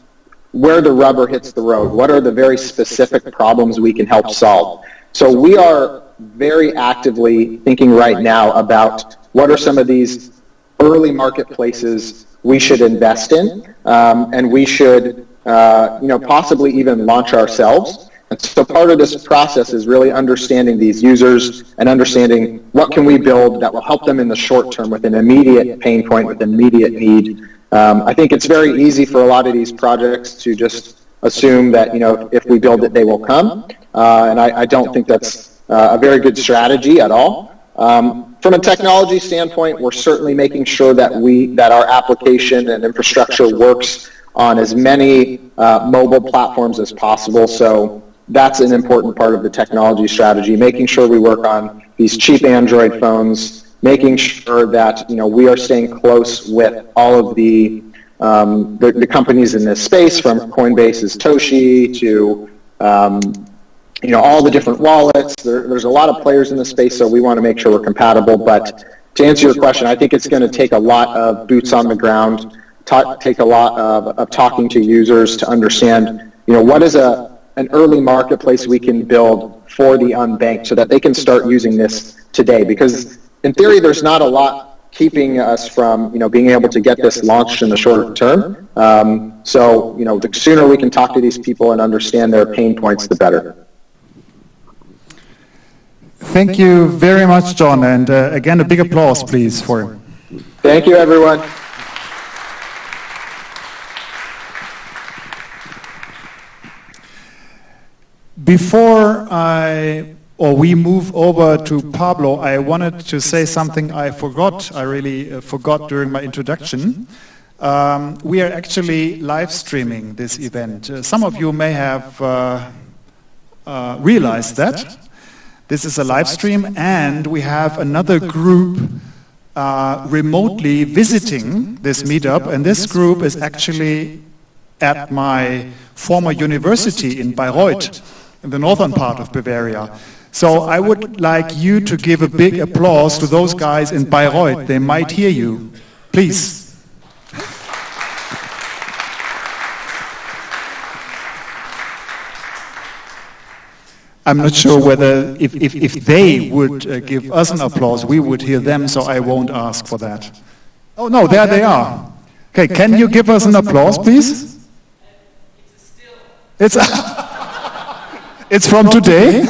where the rubber hits the road. What are the very specific problems we can help solve? So we are very actively thinking right now about what are some of these early marketplaces we should invest in, and we should possibly even launch ourselves. And so part of this process is really understanding these users and understanding what can we build that will help them in the short term with an immediate pain point, with immediate need. I think it's very easy for a lot of these projects to just assume that if we build it, they will come, and I don't think that's a very good strategy at all. From a technology standpoint, we're certainly making sure that our application and infrastructure works on as many mobile platforms as possible. So that's an important part of the technology strategy, making sure we work on these cheap Android phones, making sure that we are staying close with all of the companies in this space, from Coinbase's Toshi to all the different wallets. There's a lot of players in the space, so we want to make sure we're compatible. But to answer your question, I think it's going to take a lot of boots on the ground, take a lot of talking to users to understand what is an early marketplace we can build for the unbanked so that they can start using this today. Because in theory, there's not a lot keeping us from being able to get this launched in the short term. So the sooner we can talk to these people and understand their pain points, the better. Thank you very much, John. And again, a big applause, please, for him. Thank you, everyone. Before we move over to Pablo, I wanted to say something I forgot. I really forgot during my introduction. We are actually live streaming this event. Some of you may have realized that. This is a live stream, and we have another group remotely visiting this meetup, and this group is actually at my former university in Bayreuth, in the northern part of Bavaria. So I would like you to give a big applause to those guys in Bayreuth. They might hear you. Please. I'm not sure whether if they would give us an applause, we would hear them, so I won't ask for that. Oh no, there they are. Okay, can you give us an applause, please? It's it's from today.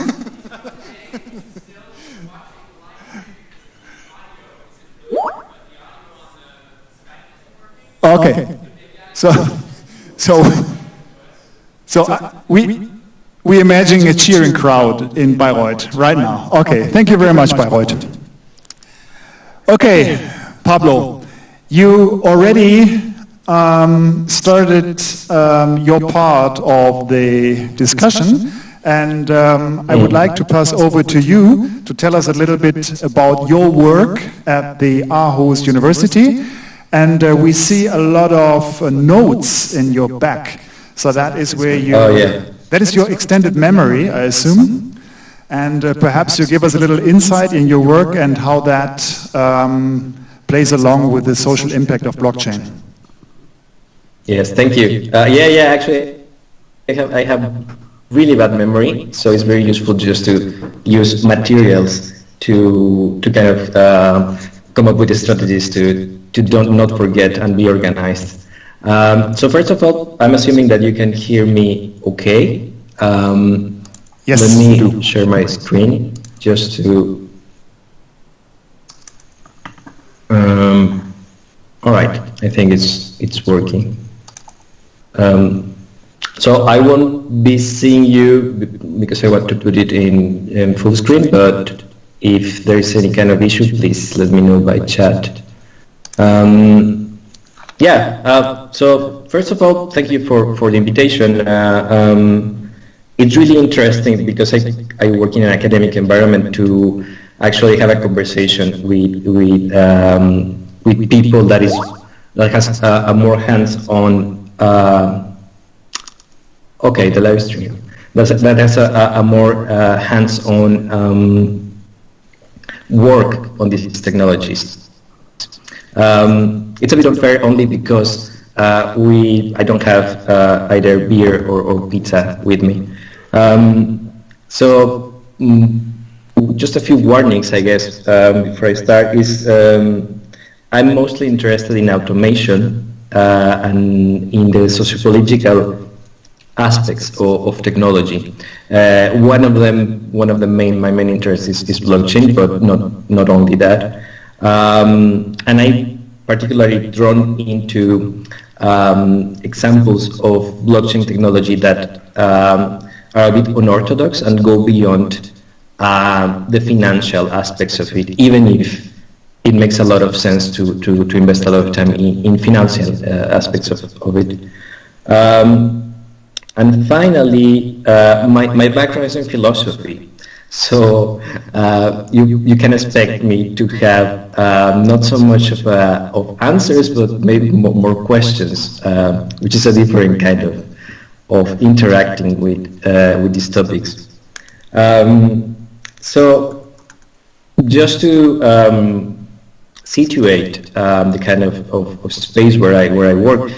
Okay, so we imagine a cheering crowd in Bayreuth right now. Okay, thank you very much, Bayreuth. Okay, Pablo, you already started your part of the discussion, and I would like to pass over to you to tell us a little bit about your work at the Aarhus University. And we see a lot of notes in your back. So that is where you... Oh, yeah. That is your extended memory, I assume. And perhaps you give us a little insight in your work and how that plays along with the social impact of blockchain. Yes, thank you. Actually, I have really bad memory, so it's very useful just to use materials to kind of come up with the strategies to not forget and be organized. So first of all, I'm assuming that you can hear me okay. Yes. Let me share my screen just to... all right, I think it's working. So I won't be seeing you because I want to put it in full screen, but if there is any kind of issue, please let me know by chat. So first of all, thank you for the invitation. It's really interesting because I work in an academic environment to actually have a conversation with people that has a more hands-on. Okay, the live stream that has a more hands-on work on these technologies. It's a bit unfair only because I don't have either beer or pizza with me. Just a few warnings, I guess, before I start is I'm mostly interested in automation and in the sociopolitical aspects of technology. One of my main interests is blockchain, but not only that. And I particularly drawn into examples of blockchain technology that are a bit unorthodox and go beyond the financial aspects of it, even if it makes a lot of sense to invest a lot of time in financial aspects of it. And finally, my background is in philosophy. So you can expect me to have not so much of answers, but maybe more questions, which is a different kind of interacting with these topics. So just to situate the kind of space where I work,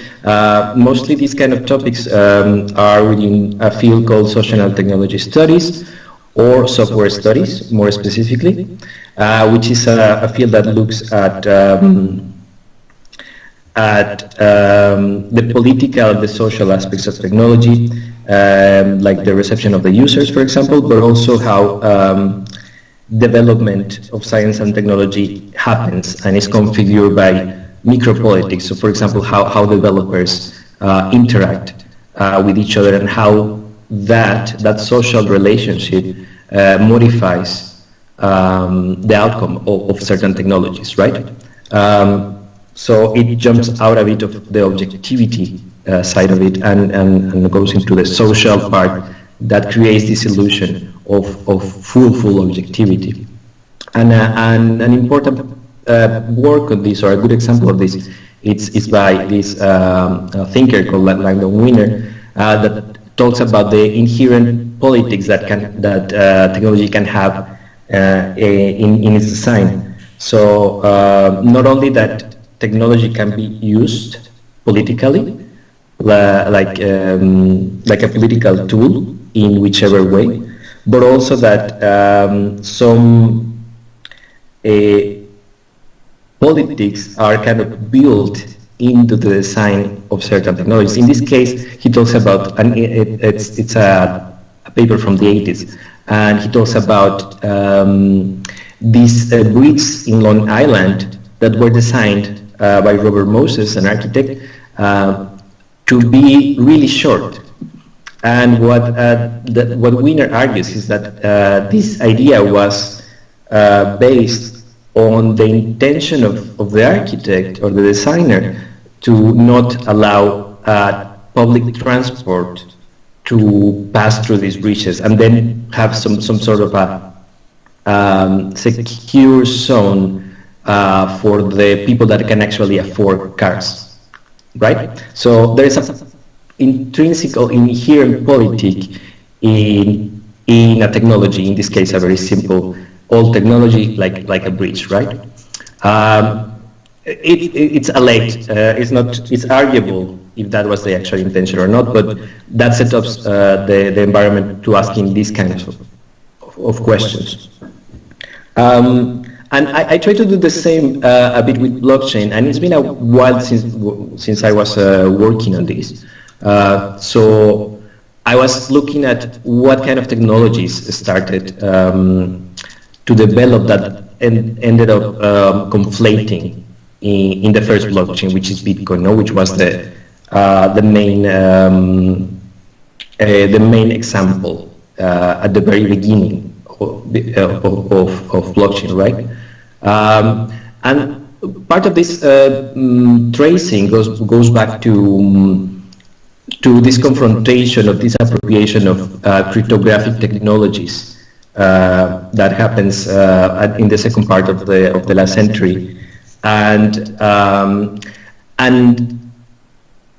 mostly these kind of topics are within a field called social and technology studies, or software studies, more specifically, which is a field that looks at the political, the social aspects of technology, like the reception of the users, for example, but also how development of science and technology happens and is configured by micropolitics. So, for example, how developers interact with each other and how that social relationship modifies the outcome of certain technologies, right? So it jumps out a bit of the objectivity side of it and goes into the social part that creates this illusion of full objectivity. And an important work on this, or a good example of this, is by this thinker called Liebenstund, that talks about the inherent politics that technology can have in its design. So not only that technology can be used politically, like a political tool in whichever way, but also that some politics are kind of built into the design of certain technologies. In this case, he talks about, and it's a paper from the 80s, and he talks about these bridges in Long Island that were designed by Robert Moses, an architect, to be really short. And what Wiener argues is that this idea was based on the intention of the architect or the designer to not allow public transport to pass through these bridges, and then have some sort of a secure zone for the people that can actually afford cars, right? So there is a intrinsic inherent politic in a technology, in this case a very simple old technology like a bridge, right? It's alleged, it's arguable if that was the actual intention or not, but that sets up the environment to asking these kinds of questions. And I try to do the same a bit with blockchain, and it's been a while since I was working on this. So I was looking at what kind of technologies started to develop that and ended up conflating in the first blockchain, which is Bitcoin, no? Which was the main example at the very beginning of blockchain, right? And part of this tracing goes back to this confrontation of this appropriation of cryptographic technologies that happens in the second part of the last century, and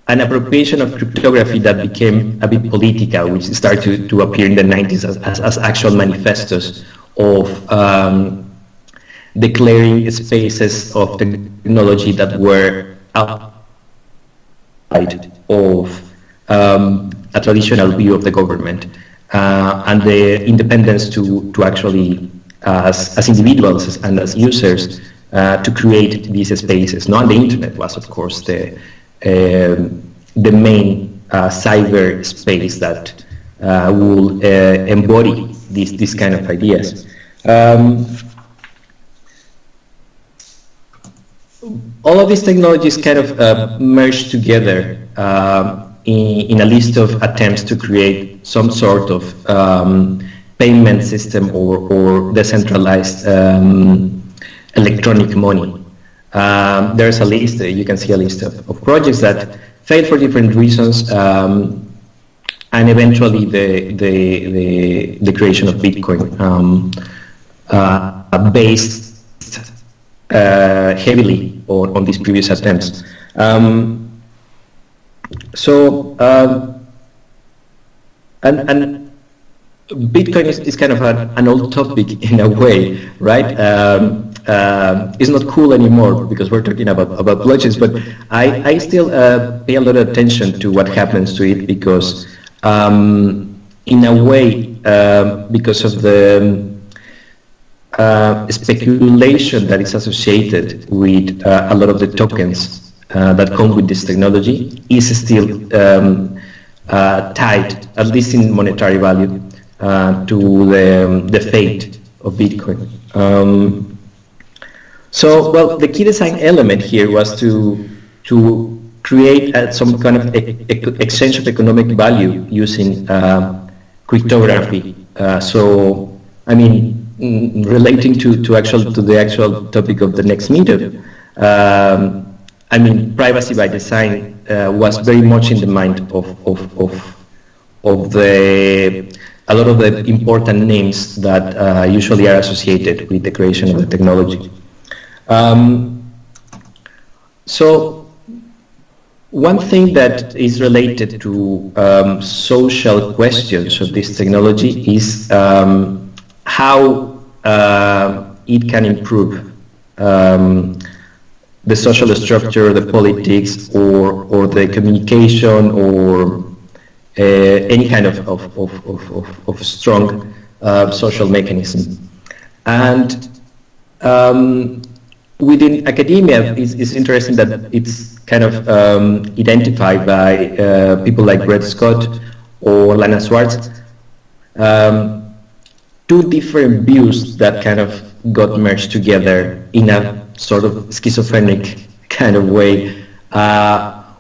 an appropriation of cryptography that became a bit political, which started to appear in the 90s as actual manifestos of declaring spaces of technology that were outside of a traditional view of the government, and the independence to actually, as individuals and as users, to create these spaces. No, and the internet was, of course, the main cyber space that will embody these kind of ideas. All of these technologies kind of merge together in a list of attempts to create some sort of payment system or decentralized electronic money. There's a list, you can see a list of projects that failed for different reasons, and eventually the creation of Bitcoin, based heavily on these previous attempts. And Bitcoin is kind of an old topic in a way, right? It's not cool anymore because we're talking about blockchains, but I still pay a lot of attention to what happens to it because, in a way, because of the speculation that is associated with a lot of the tokens that come with this technology is still tied, at least in monetary value, to the fate of Bitcoin. So, well, the key design element here was to create some kind of exchange of economic value using cryptography. So, I mean, relating to the actual topic of the next meetup, I mean, privacy by design was very much in the mind of a lot of the important names that usually are associated with the creation of the technology. So one thing that is related to social questions of this technology is how it can improve the social structure, the politics, or the communication, or any kind of strong social mechanism. And within academia, it's interesting that it's kind of identified by people like Brett Scott or Lana Swartz, two different views that kind of got merged together in a sort of schizophrenic kind of way.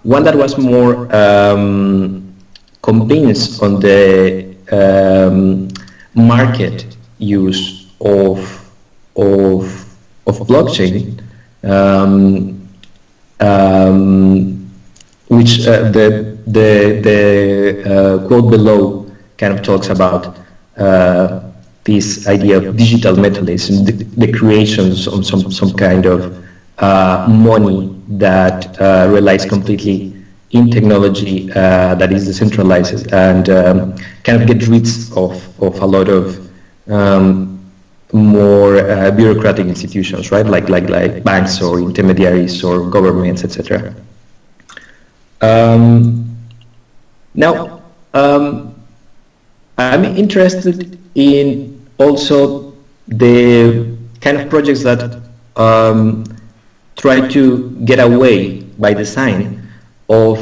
One that was more convinced on the market use of blockchain, which the quote below kind of talks about this idea of digital metalism, the creations of some kind of money that relies completely in technology that is decentralized and kind of get rid of a lot of more bureaucratic institutions, right? Like banks or intermediaries or governments, etc. Now, I'm interested in also the kind of projects that try to get away by design of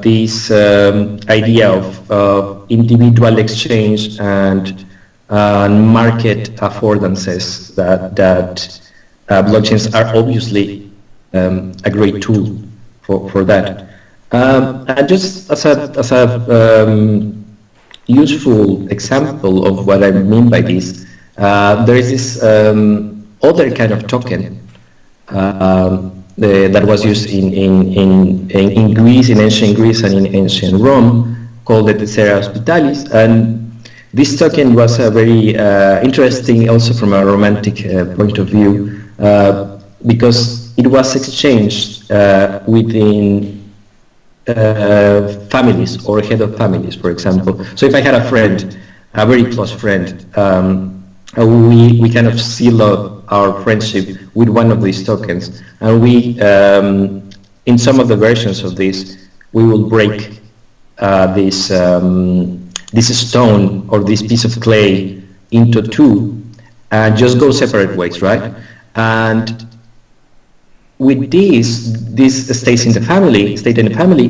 this idea of individual exchange and market affordances that blockchains are obviously a great tool for that. And just as a useful example of what I mean by this, there is this other kind of token that was used in Greece, in ancient Greece and in ancient Rome, called the Terra Hospitalis, and this token was very interesting also from a romantic point of view, because it was exchanged within families or head of families, for example. So if I had a friend, a very close friend, we kind of seal up our friendship with one of these tokens, and we, in some of the versions of this, we will break this stone or this piece of clay into two and just go separate ways, right? And with this stays in the family,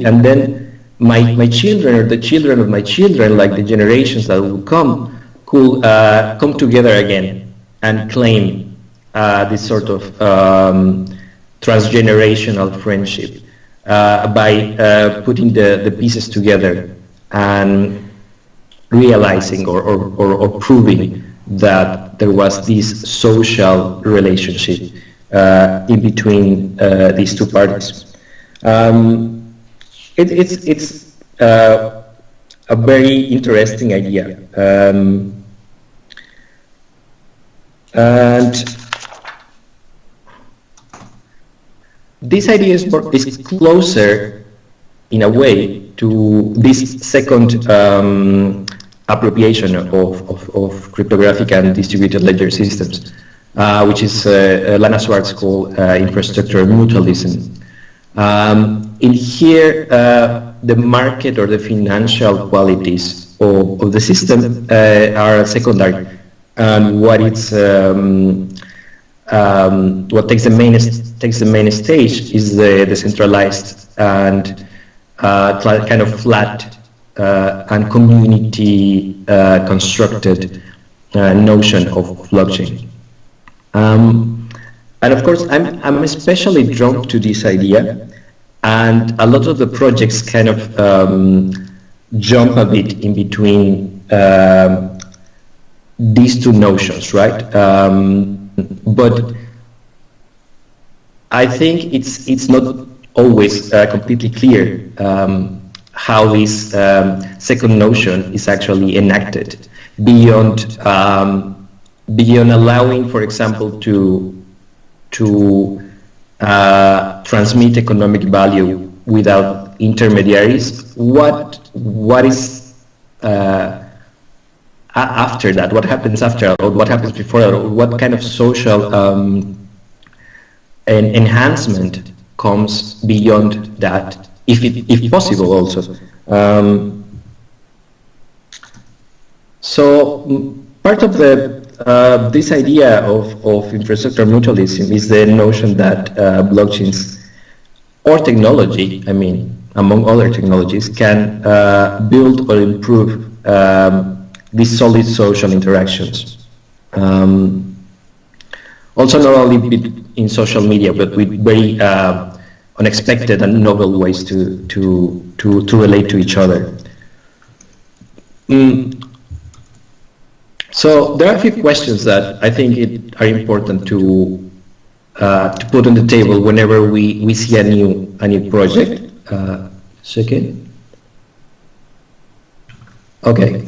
and then my children or the children of my children, like the generations that will come, could come together again and claim this sort of transgenerational friendship by putting the pieces together and realizing or proving that there was this social relationship in between these two parties. It's a very interesting idea, and this idea is closer in a way to this second appropriation of cryptographic and distributed ledger systems, which is Lana Swartz called infrastructure mutualism. In here, the market or the financial qualities of the system are secondary, and what takes the main stage is the decentralized and kind of flat and community constructed notion of blockchain. And of course, I'm especially drawn to this idea, and a lot of the projects kind of jump a bit in between these two notions, right? But I think it's not always completely clear how this second notion is actually enacted beyond allowing, for example, to transmit economic value without intermediaries. What is after that? What happens after, or what happens before that? Or what kind of social enhancement comes beyond that, if possible, also? So part of this idea of infrastructure mutualism is the notion that blockchains or technology, I mean, among other technologies, can build or improve these solid social interactions. Also, not only in social media, but with very unexpected and novel ways to relate to each other. So there are a few questions that I think are important to put on the table whenever we see a new project. Second. Okay.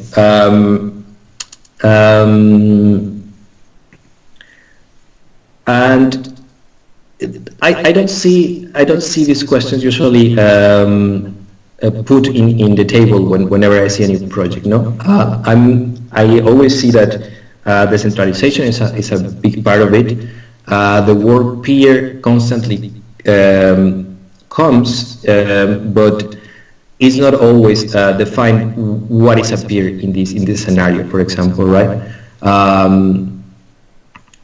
And I don't see these questions usually put in the table whenever I see a new project. No, I always see that decentralization is a big part of it. The word peer constantly comes, but it's not always defined what is a peer in this scenario, for example, right?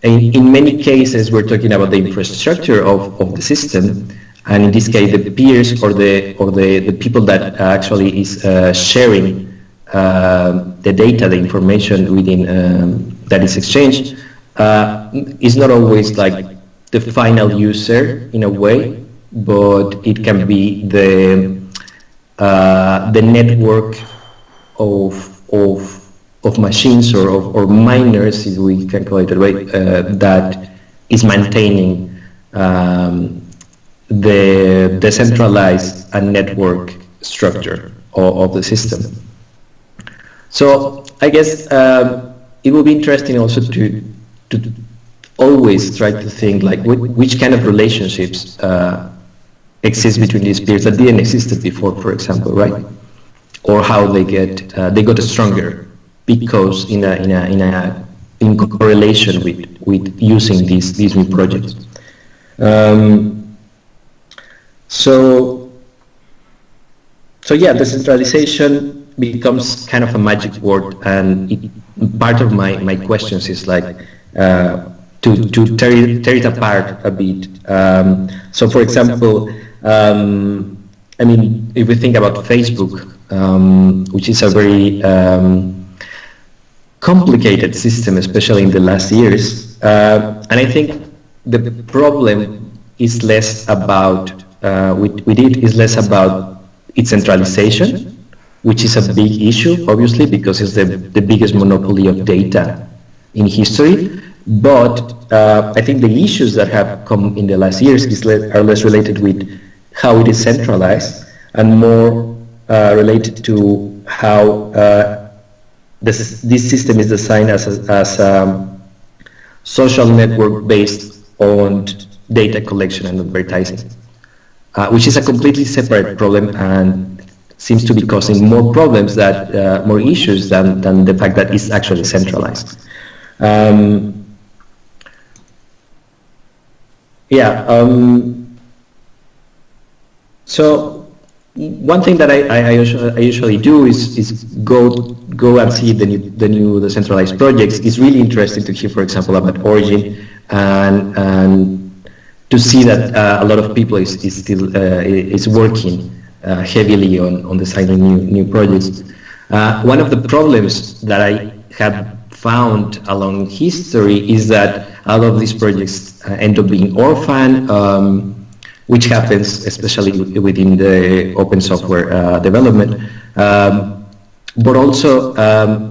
In many cases, we're talking about the infrastructure of the system, and in this case, the peers or the people that actually is sharing the data, the information within that is exchanged, is not always like the final user in a way, but it can be the network of machines or miners, if we can call it that way, that is maintaining the decentralized and network structure of the system. So I guess it will be interesting also to always try to think like which kind of relationships exist between these peers that didn't exist before, for example, right? Or how they got stronger because in correlation with using these new projects. So yeah, decentralization becomes kind of a magic word, and part of my questions is like to tear it apart a bit. So for example, I mean, if we think about Facebook, which is a very complicated system, especially in the last years, and I think the problem is less about with it is less about its centralization, which is a big issue, obviously, because it's the biggest monopoly of data in history. But I think the issues that have come in the last years are less related with how it is centralized and more related to how this system is designed as a social network based on data collection and advertising, which is a completely separate problem and seems to be causing more problems, more issues than the fact that it's actually centralized. So one thing that I usually do is go and see the new decentralized projects. It's really interesting to hear, for example, about Origin and to see that a lot of people is still is working heavily on designing new projects. One of the problems that I have found along history is that a lot of these projects end up being orphaned, which happens especially within the open software development. But also, I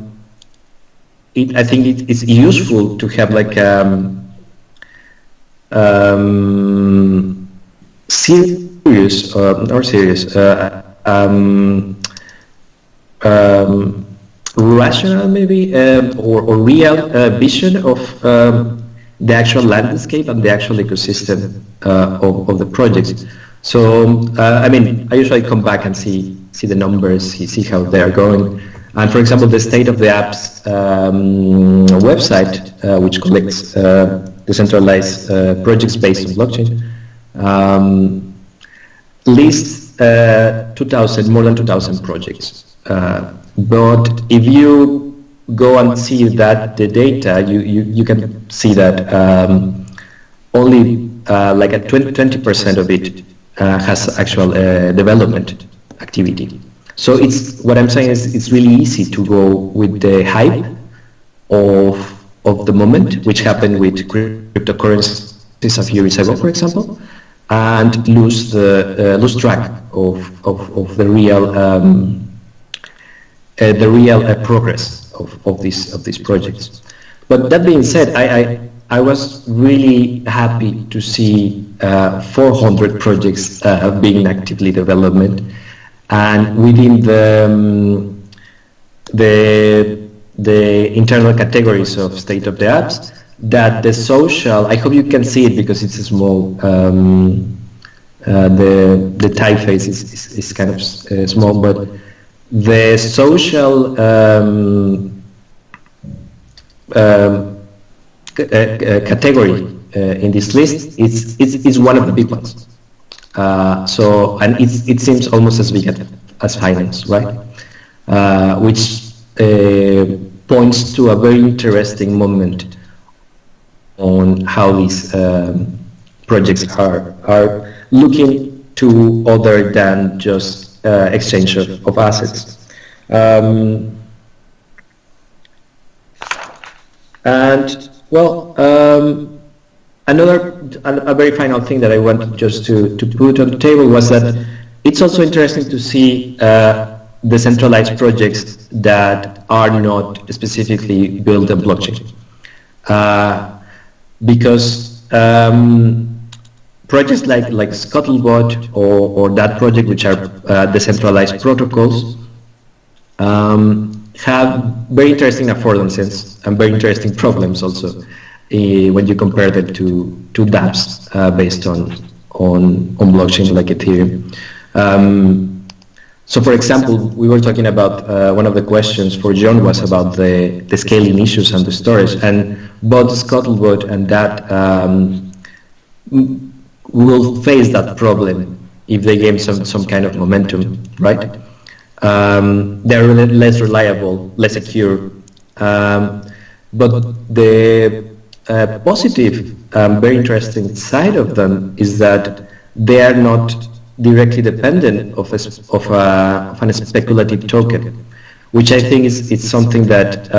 think it's useful to have like rational maybe or real vision of the actual landscape and the actual ecosystem of the projects. So I mean, I usually come back and see the numbers, see how they are going. And for example, the State of the Apps website, which collects decentralized projects based on blockchain, lists more than 2,000 projects. But if you go and see that the data, you can see that only like 20% of it has actual development activity. So what I'm saying is it's really easy to go with the hype of the moment, which happened with cryptocurrencies a few years ago, for example, and lose track of the real progress of these projects. But that being said, I was really happy to see 400 projects being actively developed, and within the internal categories of state of the apps, that the social, I hope you can see it because it's a small, the typeface is kind of small, but the social category in this list is one of the big ones. And it seems almost as big as finance, right? Which points to a very interesting moment on how these projects are looking to other than just exchange of assets. And well, a very final thing that I want just to put on the table was that it's also interesting to see decentralized projects that are not specifically built on blockchain. Because projects like Scuttlebot or that project, which are decentralized protocols, have very interesting affordances and very interesting problems also when you compare them to dApps based on blockchain like Ethereum. So for example, we were talking about one of the questions for John was about the scaling issues and the storage, and both Scuttlebot and that will face that problem if they gain some kind of momentum, right? They're less reliable, less secure, but the positive, very interesting side of them is that they are not directly dependent of a speculative token, which I think is something that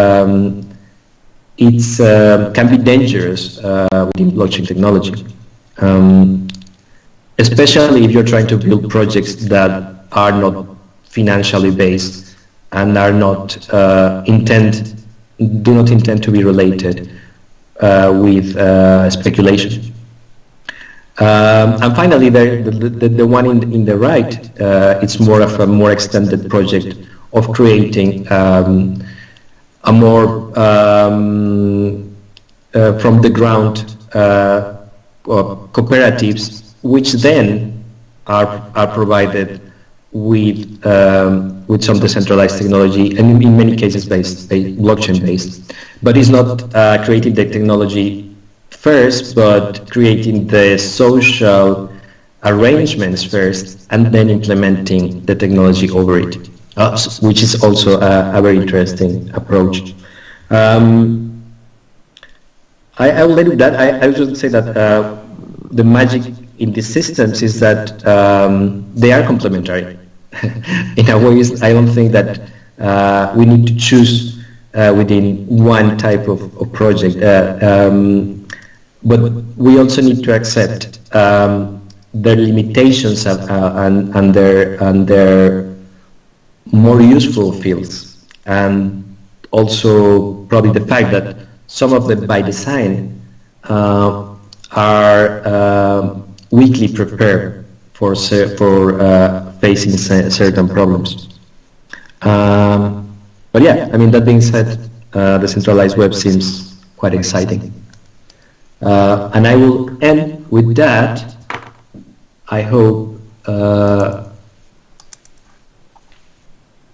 can be dangerous within blockchain technology, especially if you're trying to build projects that are not financially based and are not do not intend to be related with speculation. And finally, the one in the right, it's more of a more extended project of creating a more from the ground cooperatives, which then are provided with some decentralized technology, and in many cases blockchain based, but it's not creating the technology first, but creating the social arrangements first, and then implementing the technology over it, which is also a very interesting approach. I will leave that. I would say that the magic in these systems is that they are complementary. In a way, I don't think that we need to choose within one type of project. But we also need to accept their limitations and their more useful fields, and also probably the fact that some of them by design are weakly prepared for facing certain problems. But yeah, I mean, that being said, the centralized web seems quite exciting. And I will end with that. I hope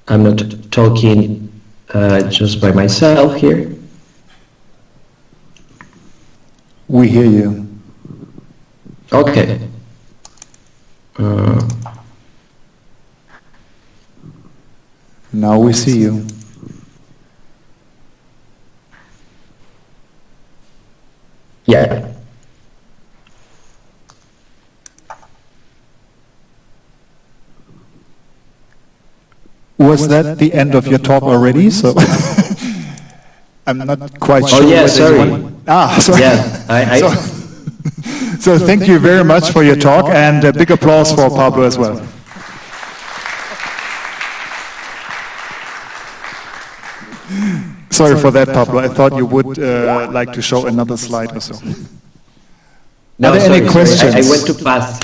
I'm not talking just by myself here. We hear you. Okay. Now we see you. Yeah. Was that the end of your talk already? So I'm not quite sure. Oh yeah, sorry. Sorry. Yeah, So thank you very much for your talk, and a big applause for Pablo as well. Sorry for that, Pablo. I thought you would like to show another slide or so. No, Are there any questions? I went too fast.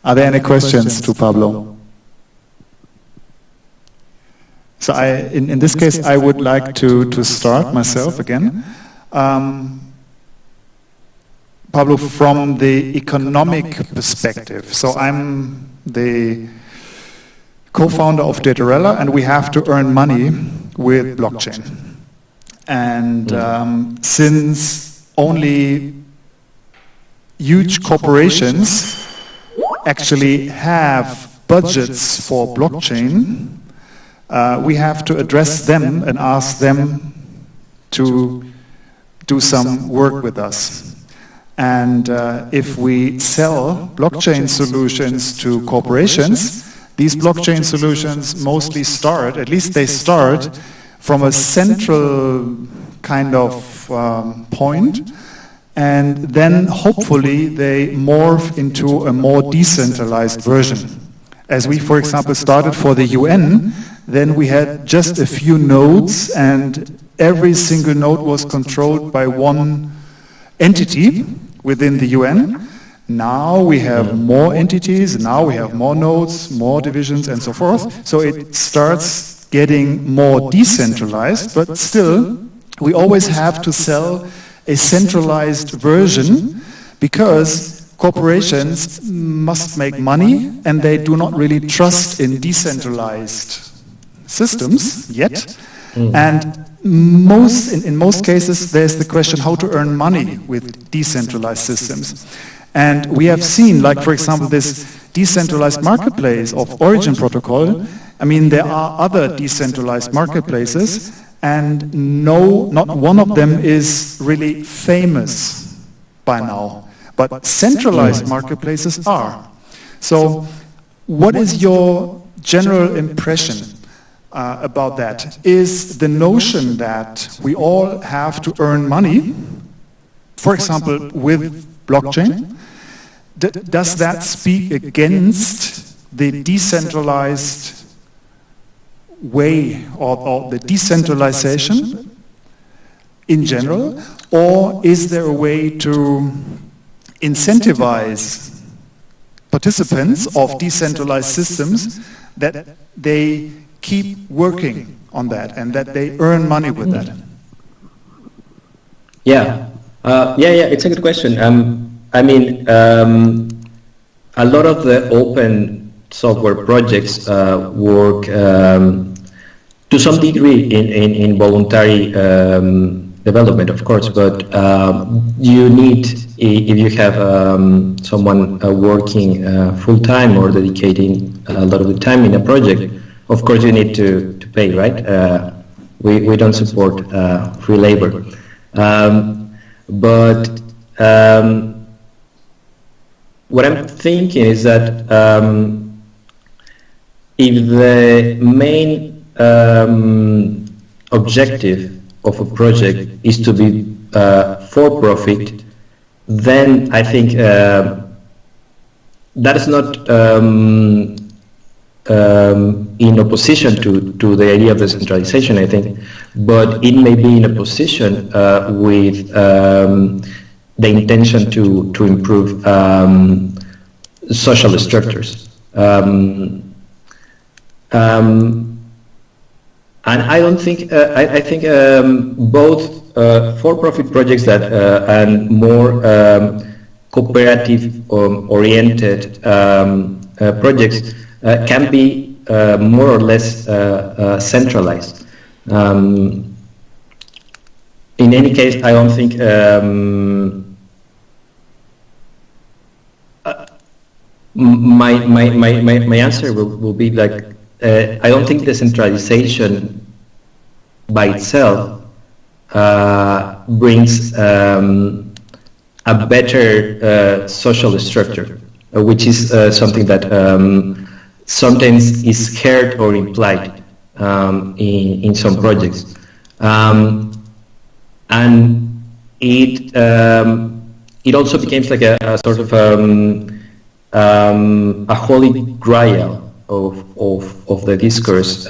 Are there any questions to Pablo? So in this case, I would like to start myself again. Pablo, from the economic perspective, so I'm the co-founder of Datarella, and we have to earn money with blockchain. And since only huge corporations actually have budgets for blockchain, we have to address them and ask them to do some work with us. And if we sell blockchain solutions to corporations, these blockchain solutions mostly start, at least they start, from a central kind of point, and then hopefully they morph into a more decentralized version. As we, for example, started for the UN, then we had just a few nodes, and every single node was controlled by one entity within the UN. Now we have more entities, now we have more nodes, more divisions, and so forth. So it starts getting more decentralized, but still, we always have to sell a centralized version, because corporations must make money, and they do not really trust in decentralized systems yet. And in most cases, there's the question how to earn money with decentralized systems. And we have seen, like for example, this decentralized marketplace of Origin Protocol. I mean, there are other decentralized marketplaces, and not one of them is really famous by now. But centralized marketplaces are. So what is your general impression about that? Is the notion that we all have to earn money, for example, with blockchain, does that speak against the decentralized way or the decentralization in general, or is there a way to incentivize participants of decentralized systems that they keep working on that and that they earn money with that? Yeah, it's a good question. I mean, a lot of the open software projects work to some degree in voluntary development, of course, but you need, if you have someone working full-time or dedicating a lot of the time in a project, of course you need to pay, right? We don't support free labor. But what I'm thinking is that if the main objective of a project is to be for profit, then I think that is not in opposition to the idea of decentralization, I think, but it may be in opposition with the intention to improve social structures. And I don't think, I think both for-profit projects that and more cooperative oriented projects can be more or less centralized. In any case, I don't think my answer will be like, I don't think decentralization by itself brings a better social structure, which is something that sometimes is heard or implied in some projects, and it also becomes like a sort of a holy grail of the discourse.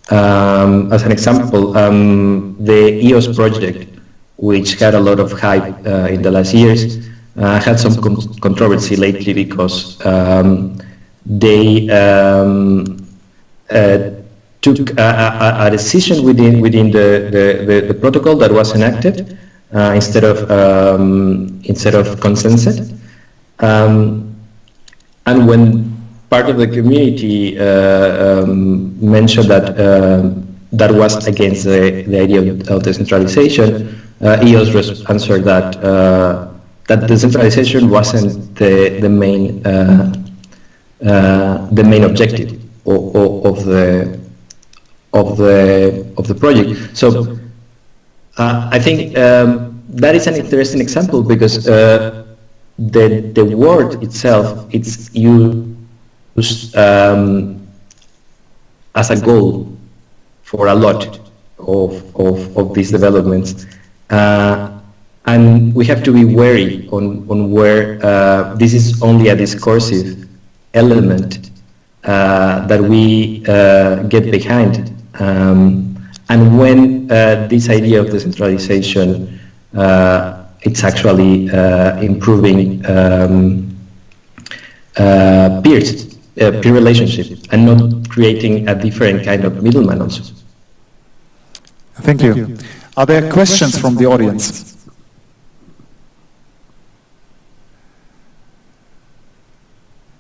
As an example, the EOS project, which had a lot of hype in the last years, had some controversy lately because they took a decision within the protocol that was enacted instead of consensus, and when part of the community mentioned that that was against the idea of decentralization, EOS answered that that decentralization wasn't the main objective of the project. So I think that is an interesting example because the word itself, it's used as a goal for a lot of these developments, and we have to be wary on where this is only a discursive element that we get behind, and when this idea of decentralization it's actually improving peer relationship and not creating a different kind of middleman also. Thank you. Are there questions from the audience?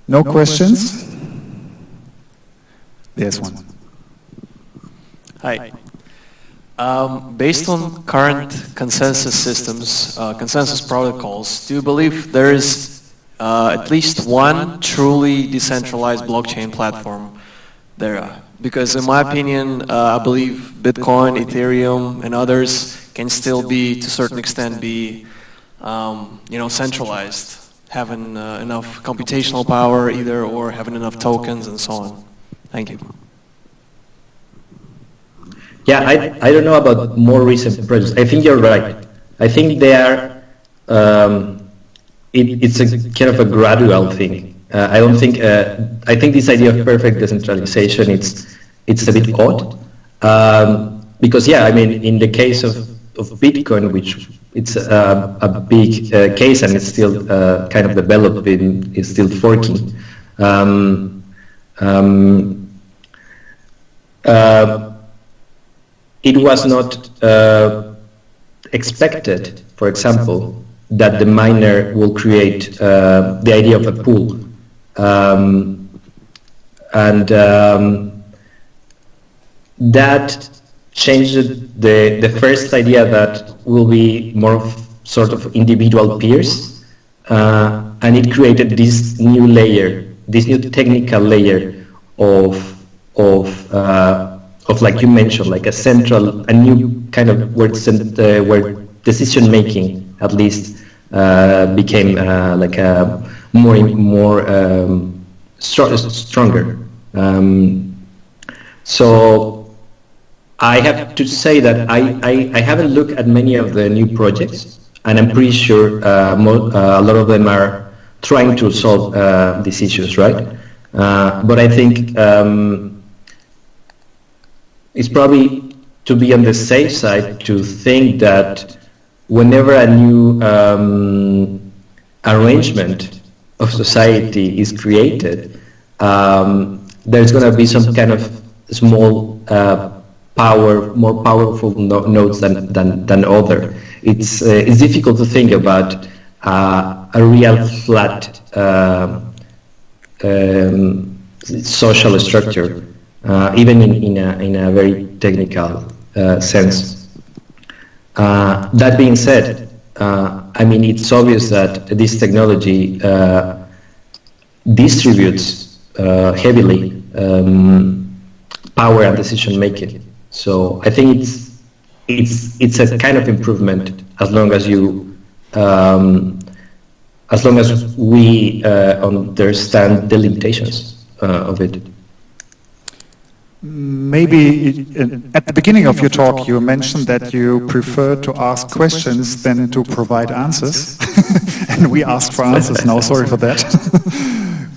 No questions? There's one. Hi. Based on current consensus systems, consensus protocols, do you believe there is at least one truly decentralized blockchain platform there? Because in my opinion, I believe Bitcoin, Ethereum, and others can still be, to a certain extent, be centralized, having enough computational power either, or having enough tokens and so on. Thank you. Yeah, I don't know about more recent projects. I think you're right. I think they are. It's a kind of a gradual thing. I don't think. I think this idea of perfect decentralization it's a bit odd because I mean in the case of Bitcoin, which it's a big case and it's still kind of developing, it's still forking. It was not expected, for example, that the miner will create the idea of a pool, and that changed the first idea that will be more of sort of individual peers, and it created this new layer, this new technical layer of like you mentioned, like a new kind of where decision making at least became like a more stronger. So I have to say that I haven't looked at many of the new projects, and I'm pretty sure a lot of them are trying to solve these issues, right? But I think it's probably to be on the safe side to think that whenever a new arrangement of society is created, there's going to be some kind of small more powerful nodes than other. It's difficult to think about a real flat social structure, even in a very technical sense. That being said, I mean, it's obvious that this technology distributes heavily power and decision making. So I think it's a kind of improvement as long as we understand the limitations of it? Maybe at the beginning of your talk you mentioned that you prefer to ask questions than to provide answers. And we asked for answers now, sorry for that.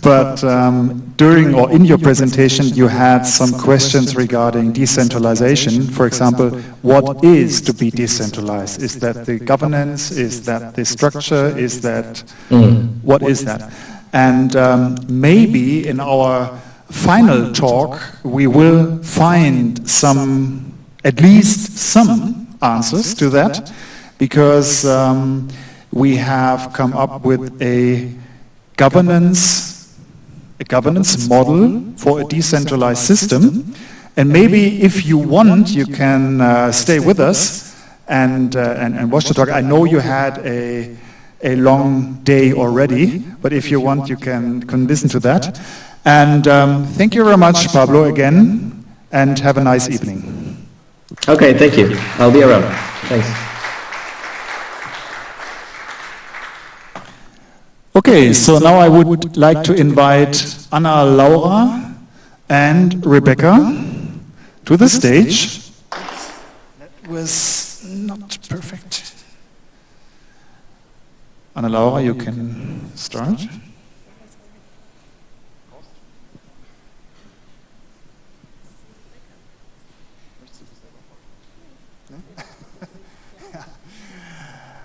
But during or in your presentation you had some questions regarding decentralization. For example, what is to be decentralized? Is that the governance? Is that the structure? Is that... What is that? And maybe in our final talk we will find some, at least some answers to that, because we have come up with a governance model for a decentralized system. And maybe if you want, you can stay with us and watch the talk. I know you had a long day already, but if you want, you can listen to that. And thank you very much, Pablo, again, and have a nice evening. Okay, thank you. I'll be around. Thanks. Okay, so now I would like to invite Anna Laura and Rebecca to the stage. That was not perfect. Anna Laura, you can start.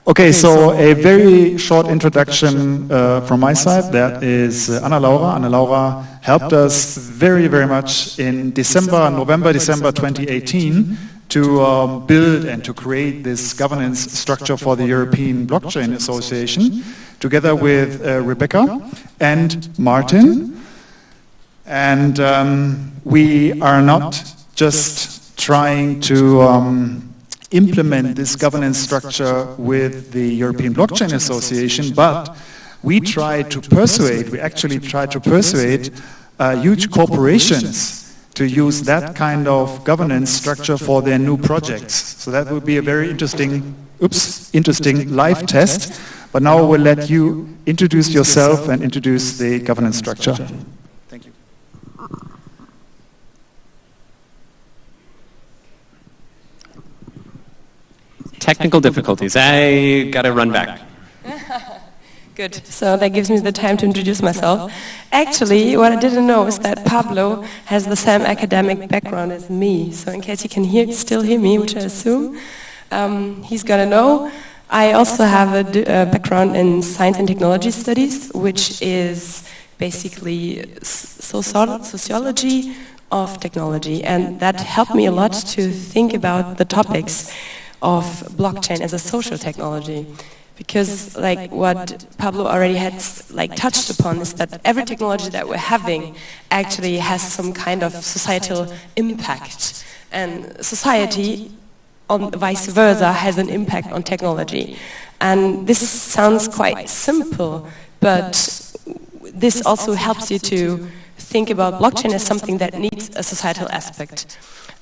Okay, so a very short introduction from my side. That is Anna Laura. Anna Laura helped us very, very much in November, December 2018 to build and to create this governance structure for the European Blockchain Association, together with Rebecca and Martin. And we are not just trying to implement this governance structure with the European Blockchain Association, but we actually try to persuade huge corporations to use that kind of governance structure for their new projects. So that would be a very interesting live test. But now we'll let you introduce yourself and introduce the governance structure. Thank you. Technical difficulties. I gotta run back. Good. So that gives me the time to introduce myself. Actually, what I didn't know is that Pablo has the same academic background as me. So in case you can still hear me, which I assume, he's gonna know. I also have a background in science and technology studies, which is basically sociology of technology. And that helped me a lot to think about the topics of blockchain as a social technology, because like what Pablo already had touched upon is that every technology that we're having actually has some kind of societal impact, and society on vice versa has an impact on technology. And this sounds quite simple, but this also helps you to think about blockchain as something that needs a societal aspect.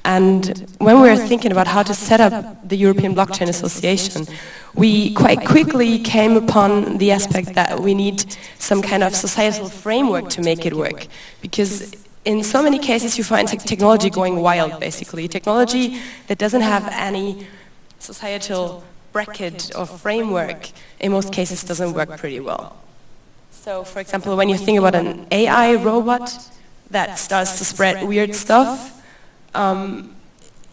And when we were thinking about how to set up the European Blockchain Association, we quite quickly came upon the aspect that we need some kind of societal framework to make it work. Because in so many cases you find technology going wild, basically. Technology that doesn't have any societal bracket or framework, in most cases doesn't work pretty well. So, for example, when you think about an AI robot that starts to spread weird stuff,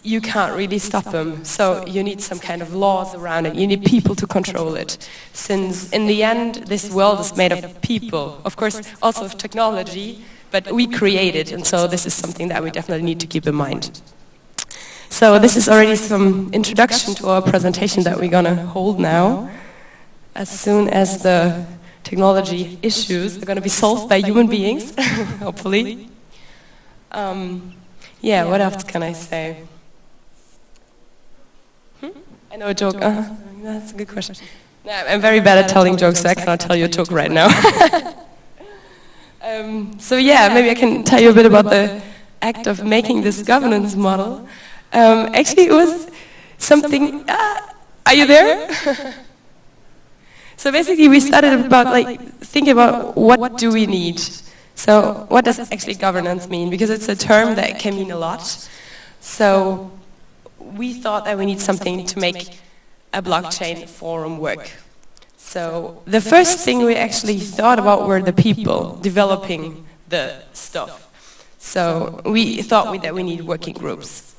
you can't really stop them. So you need some kind of laws around it. You need people to control it. Since in the end, this world is made of people. Of course, also of technology, but we create it. And so this is something that we definitely need to keep in mind. So this is already some introduction to our presentation that we're going to hold now. As soon as the technology issues are going to be solved by human beings, hopefully. Yeah, what else can I say? I know a joke. That's a good question. No, I'm very bad at telling jokes, so I cannot tell you a joke right now. So yeah, maybe I can tell you a bit about the act of making this governance model. Actually, it was something... are you there? So basically, we started about thinking about what do we need. So what does actually governance mean? Because it's a term that can mean a lot. So we thought that we need something to make a blockchain forum work. So the first thing we actually thought about were the people developing the stuff. So we thought that we need working groups.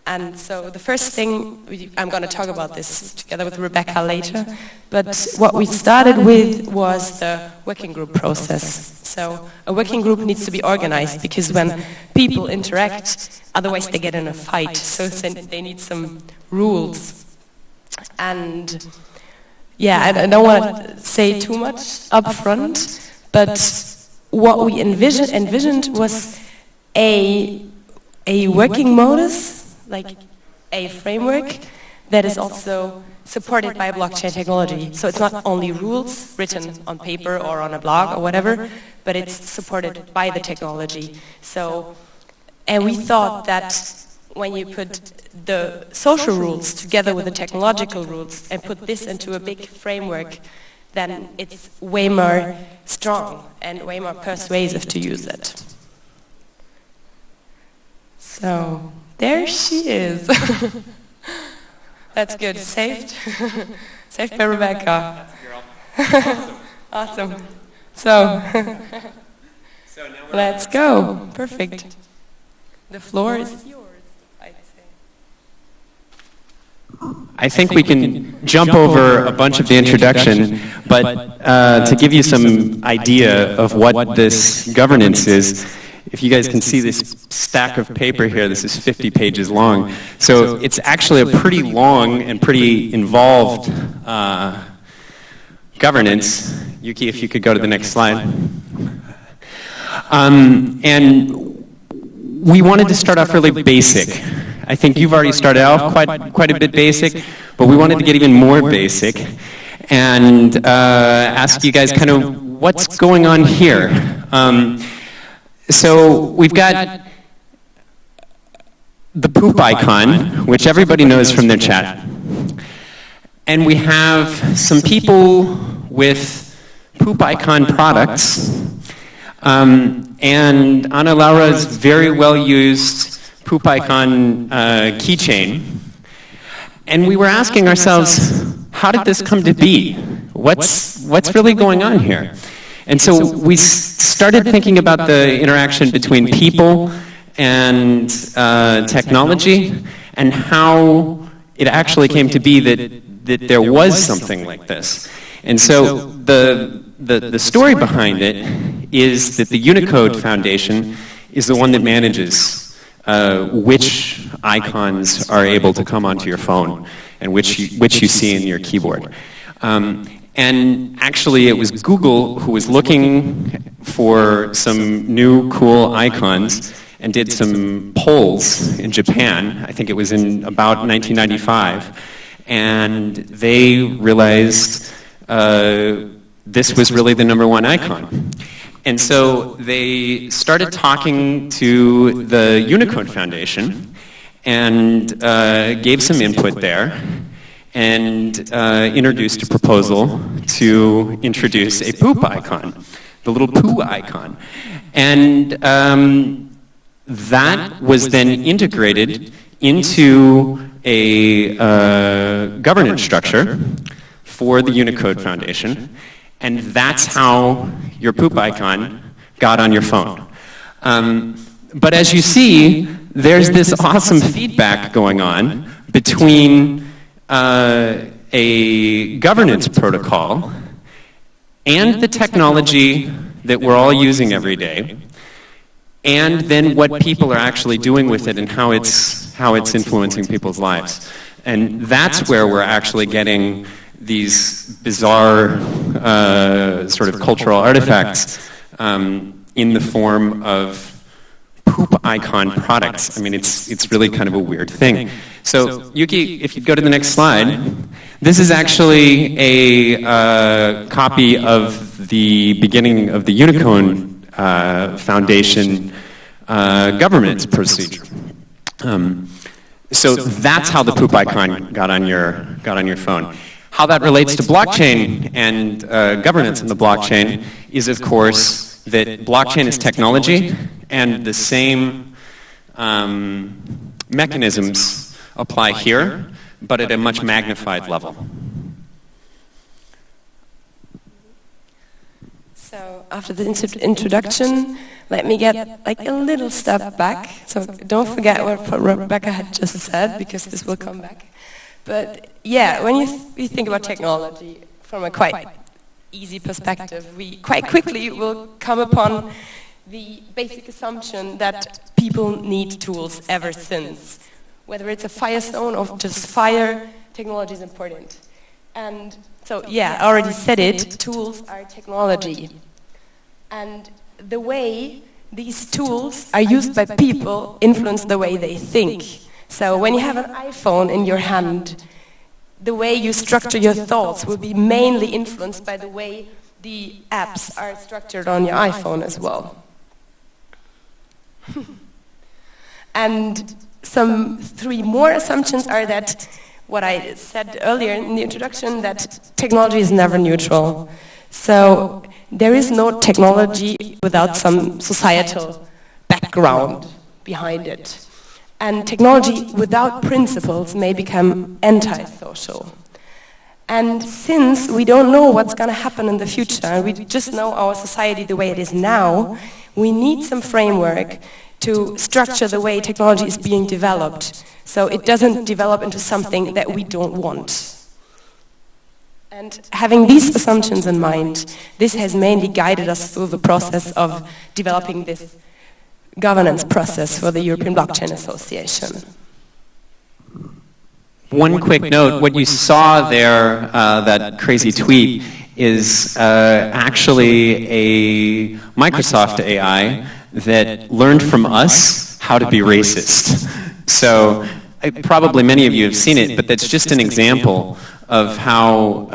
And so the first thing, I'm going to talk about this together with Rebecca later, but what we started with was the working group process. So a working group needs to be organized because when people interact, otherwise they get in a fight, so they need some rules. And yeah, I don't want to say too much up front, but what we envisioned was a working modus, like a framework that is also supported by blockchain technology. So it's not only rules written on paper or on a blog or whatever, but it's supported by the technology. So, and we thought that when you put the social rules together with the technological rules and put this into a big framework, then it's way more strong and way more persuasive to use it. So, there she is. That's good. Saved. Saved by Rebecca. Awesome. So, let's go. Perfect. The floor is yours, I'd say. I think we can jump over a bunch of the introduction, but to give you some idea of what this governance is, if you guys can see this stack of paper here, this is 50 pages long. So it's actually a pretty long and pretty involved governance. Yuki, if you could go to the next slide. And we wanted to start off really basic. I think you've already started off quite a bit basic, but we wanted to get even more basic and ask you guys kind of what's going on here. So we've got the poop icon, which everybody knows from their chat. And we have some people with poop icon products. And Ana Laura's very well used poop icon keychain. And we were asking ourselves, how did this come to be? What's really going on here? And so we started thinking about the interaction between people and technology and how it actually came to be that there was something like this. And so the story behind it is that the Unicode Foundation is the one that manages which icons are able to come onto your phone and which you see in your keyboard. And actually, it was Google who was looking for some new cool icons and did some polls in Japan. I think it was in about 1995. And they realized this was really the #1 icon. And so they started talking to the Unicode Foundation and gave some input there, and introduced a proposal to introduce a poop icon, the little poo icon. And that was then integrated into a governance structure for the Unicode Foundation, and that's how your poop icon got on your phone. But as you see, there's this awesome feedback going on between a governance protocol and the technology that we're all using every day, and then what people are actually doing with it and how it's influencing people's lives. And that's where we're actually getting these bizarre sort of cultural artifacts in the form of poop icon products. I mean, it's really kind of a weird thing. So, Yuki, if you go to the next slide, this is actually a copy of the beginning of the Unicode Foundation governance procedure. So that's how the poop icon got on your phone. How that relates to blockchain and governance in the blockchain is, of course, that blockchain is technology and the same mechanisms apply here, but at a much magnified level. So after the introduction, let me get like a little step back. So don't forget what Rebecca had just said, because this will come back. But yeah, when you think about technology from a quite easy perspective, we quite quickly will come upon the basic assumption that people need tools ever since. Whether it's a firestone or just fire, technology is important. And so, yeah, I already said it, tools are technology. And the way these tools are used by people influence the way they think. So when you have an iPhone in your hand, the way you structure your thoughts will be mainly influenced by the way the apps are structured on your iPhone as well. And some 3 more assumptions are that what I said earlier in the introduction, that technology is never neutral. So there is no technology without some societal background behind it. And technology without principles may become anti-social. And since we don't know what's going to happen in the future, and we just know our society the way it is now, we need some framework to structure the way technology is being developed, so it doesn't develop into something that we don't want. And having these assumptions in mind, this has mainly guided us through the process of developing this governance process for the European Blockchain Association. One quick note, what you saw there, that crazy tweet, is actually a Microsoft AI that learned from us how to be racist. So probably many of you have seen it, but that's just an example of how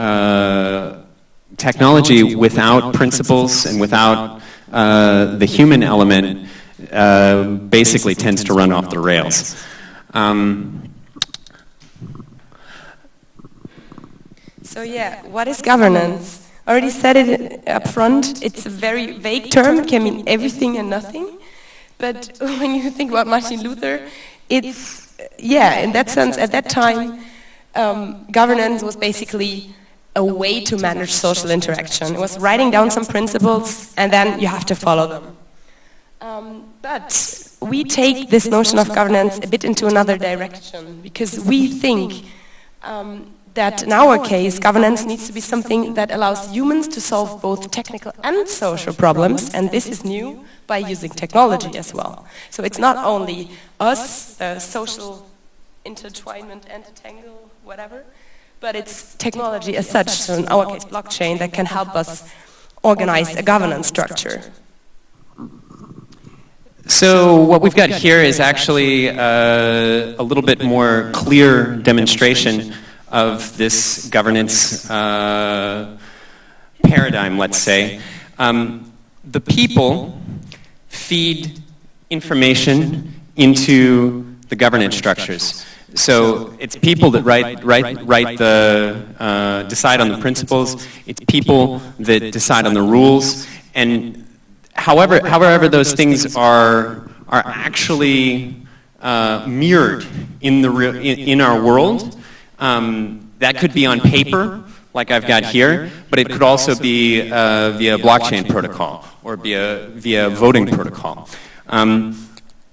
technology without principles and without the human element basically tends to run off the rails. So yeah, what is governance? I already said it up front, it's a very vague term, it can mean everything and nothing. But when you think about Martin Luther, it's, yeah, in that sense, at that time, governance was basically a way to manage social interaction. It was writing down some principles, and then you have to follow them. But we take this notion of governance a bit into another direction, because we think that in our case, governance needs to be something that allows humans to solve both technical and social problems, and this is new by using technology as well. So it's not only us, the social intertwinement, entangle, whatever, but it's technology as such, so in our case blockchain, that can help us organize a governance structure. So what we've got here is actually a little bit more clear demonstration of this governance paradigm, let's say. The people feed information into the governance structures. So it's people that decide on the principles, it's people that decide on the rules, and however those things are actually mirrored in our world. That could be on paper, like I've got here, but it could also be via blockchain protocol or via voting protocol.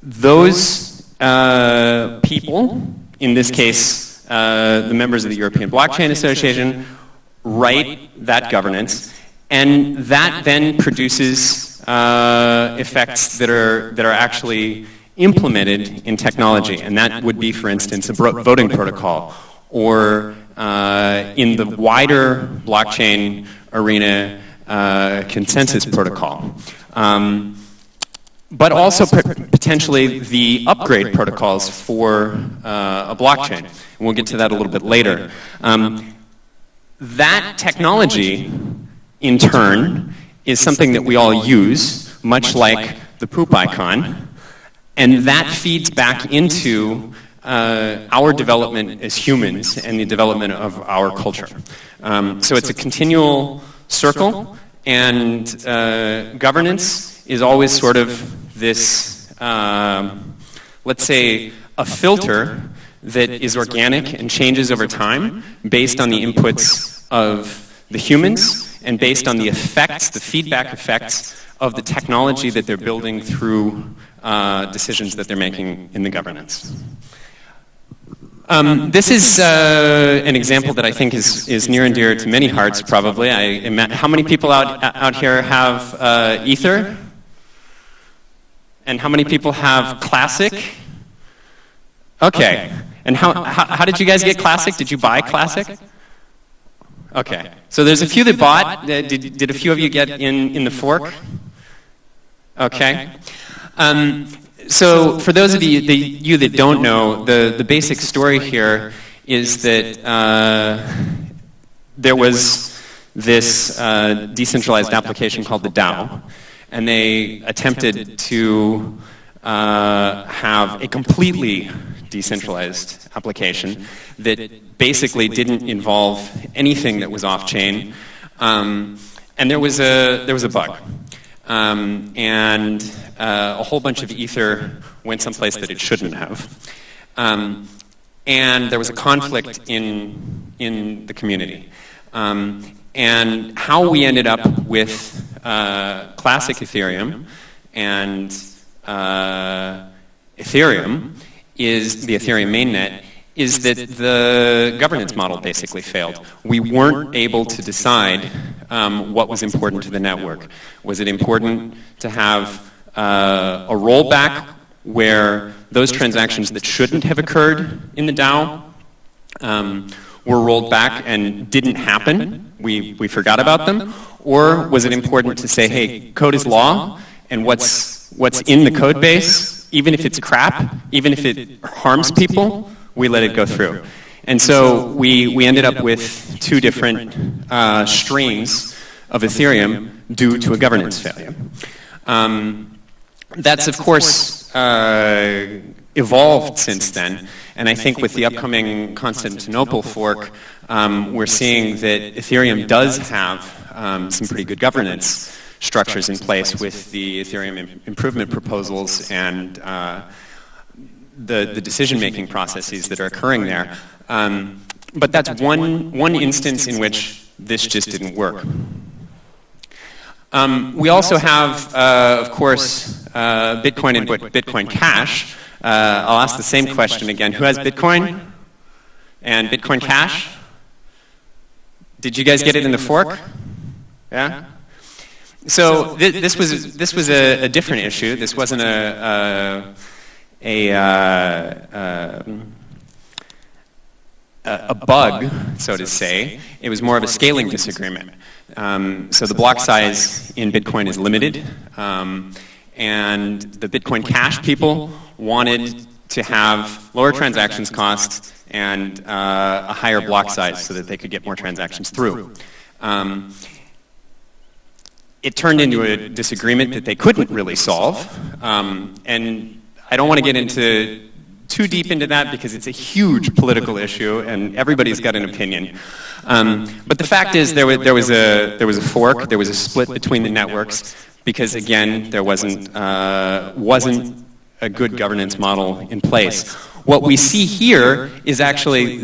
Those people, in this case, the members of the European Blockchain Association, write that governance, and that then produces effects that are actually implemented in technology, and that would be, for instance, a voting protocol, or in the wider blockchain arena, consensus protocol. But also potentially the upgrade protocols for a blockchain. And we'll get to that a little bit later. That technology, in turn, is something that we all use, much like the poop icon, and that feeds back into our development as humans and the development of our culture. So it's a continual circle, And governance is always sort of this, let's say, a filter that is organic and changes over time based on the inputs of the humans and based on the effects, the feedback effects of the technology that they're building through decisions that they're making in the governance. This is an example that I think is near and dear to many hearts, probably. How many people out here have Ether? And how many people have Classic? Okay. And how did you guys get Classic? Did you buy Classic? Okay. So there's a few that bought. Did a few of you get in the fork? Okay. So for those of you that don't know, the basic story here is that there was this decentralized application called the DAO, and they attempted to have a completely decentralized application that basically didn't involve anything that was off-chain, and there was a bug. And a whole bunch of Ether went someplace that it shouldn't have. And there was a conflict in the community. And how we ended up with classic Ethereum and Ethereum is the Ethereum mainnet, is that the governance model basically failed. We weren't able to decide what was important to the network. Was it important to have a rollback where those transactions that shouldn't have occurred in the DAO were rolled back and didn't happen? We forgot about them? Or was it important to say, hey, code is law, and what's in the code base, even if it's crap, even if it harms people, we let it go through. And so we ended up with two different streams of Ethereum due to a governance failure. That's, of course, evolved since then. And I think with the upcoming Constantinople fork, we're seeing that Ethereum does have some pretty good governance structures in place with the Ethereum improvement proposals and the decision-making processes that are occurring there. But that's one instance in which this just didn't work. We also have, of course, Bitcoin and Bitcoin Cash. I'll ask the same question again. Who has Bitcoin and Bitcoin Cash? Did you guys get it in the fork? Yeah? So this was a different issue. This wasn't a bug, so to say. It was more of a scaling disagreement. So the block size in Bitcoin is limited, and the Bitcoin Cash people wanted to have lower transactions costs and a higher block size so that they could get more transactions through. It turned into a disagreement that they couldn't really solve, and I don't want to get into too deep into that because it's a huge political issue and everybody's got an opinion. But the fact is there was a fork, there was a split between the networks because again there wasn't a good governance model in place. What we see here is actually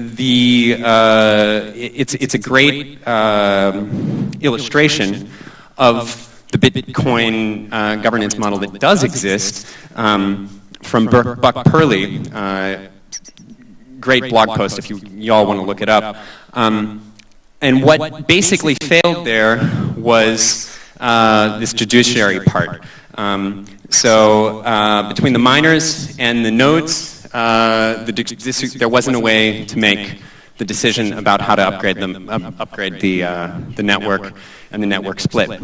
it's a great illustration of the Bitcoin governance model that does exist. From Buck Purley, great blog post if you all want to look it up. And what basically failed there was this judiciary part. So between the miners and the nodes, there wasn't a way to make the decision about how to upgrade the network and the network split.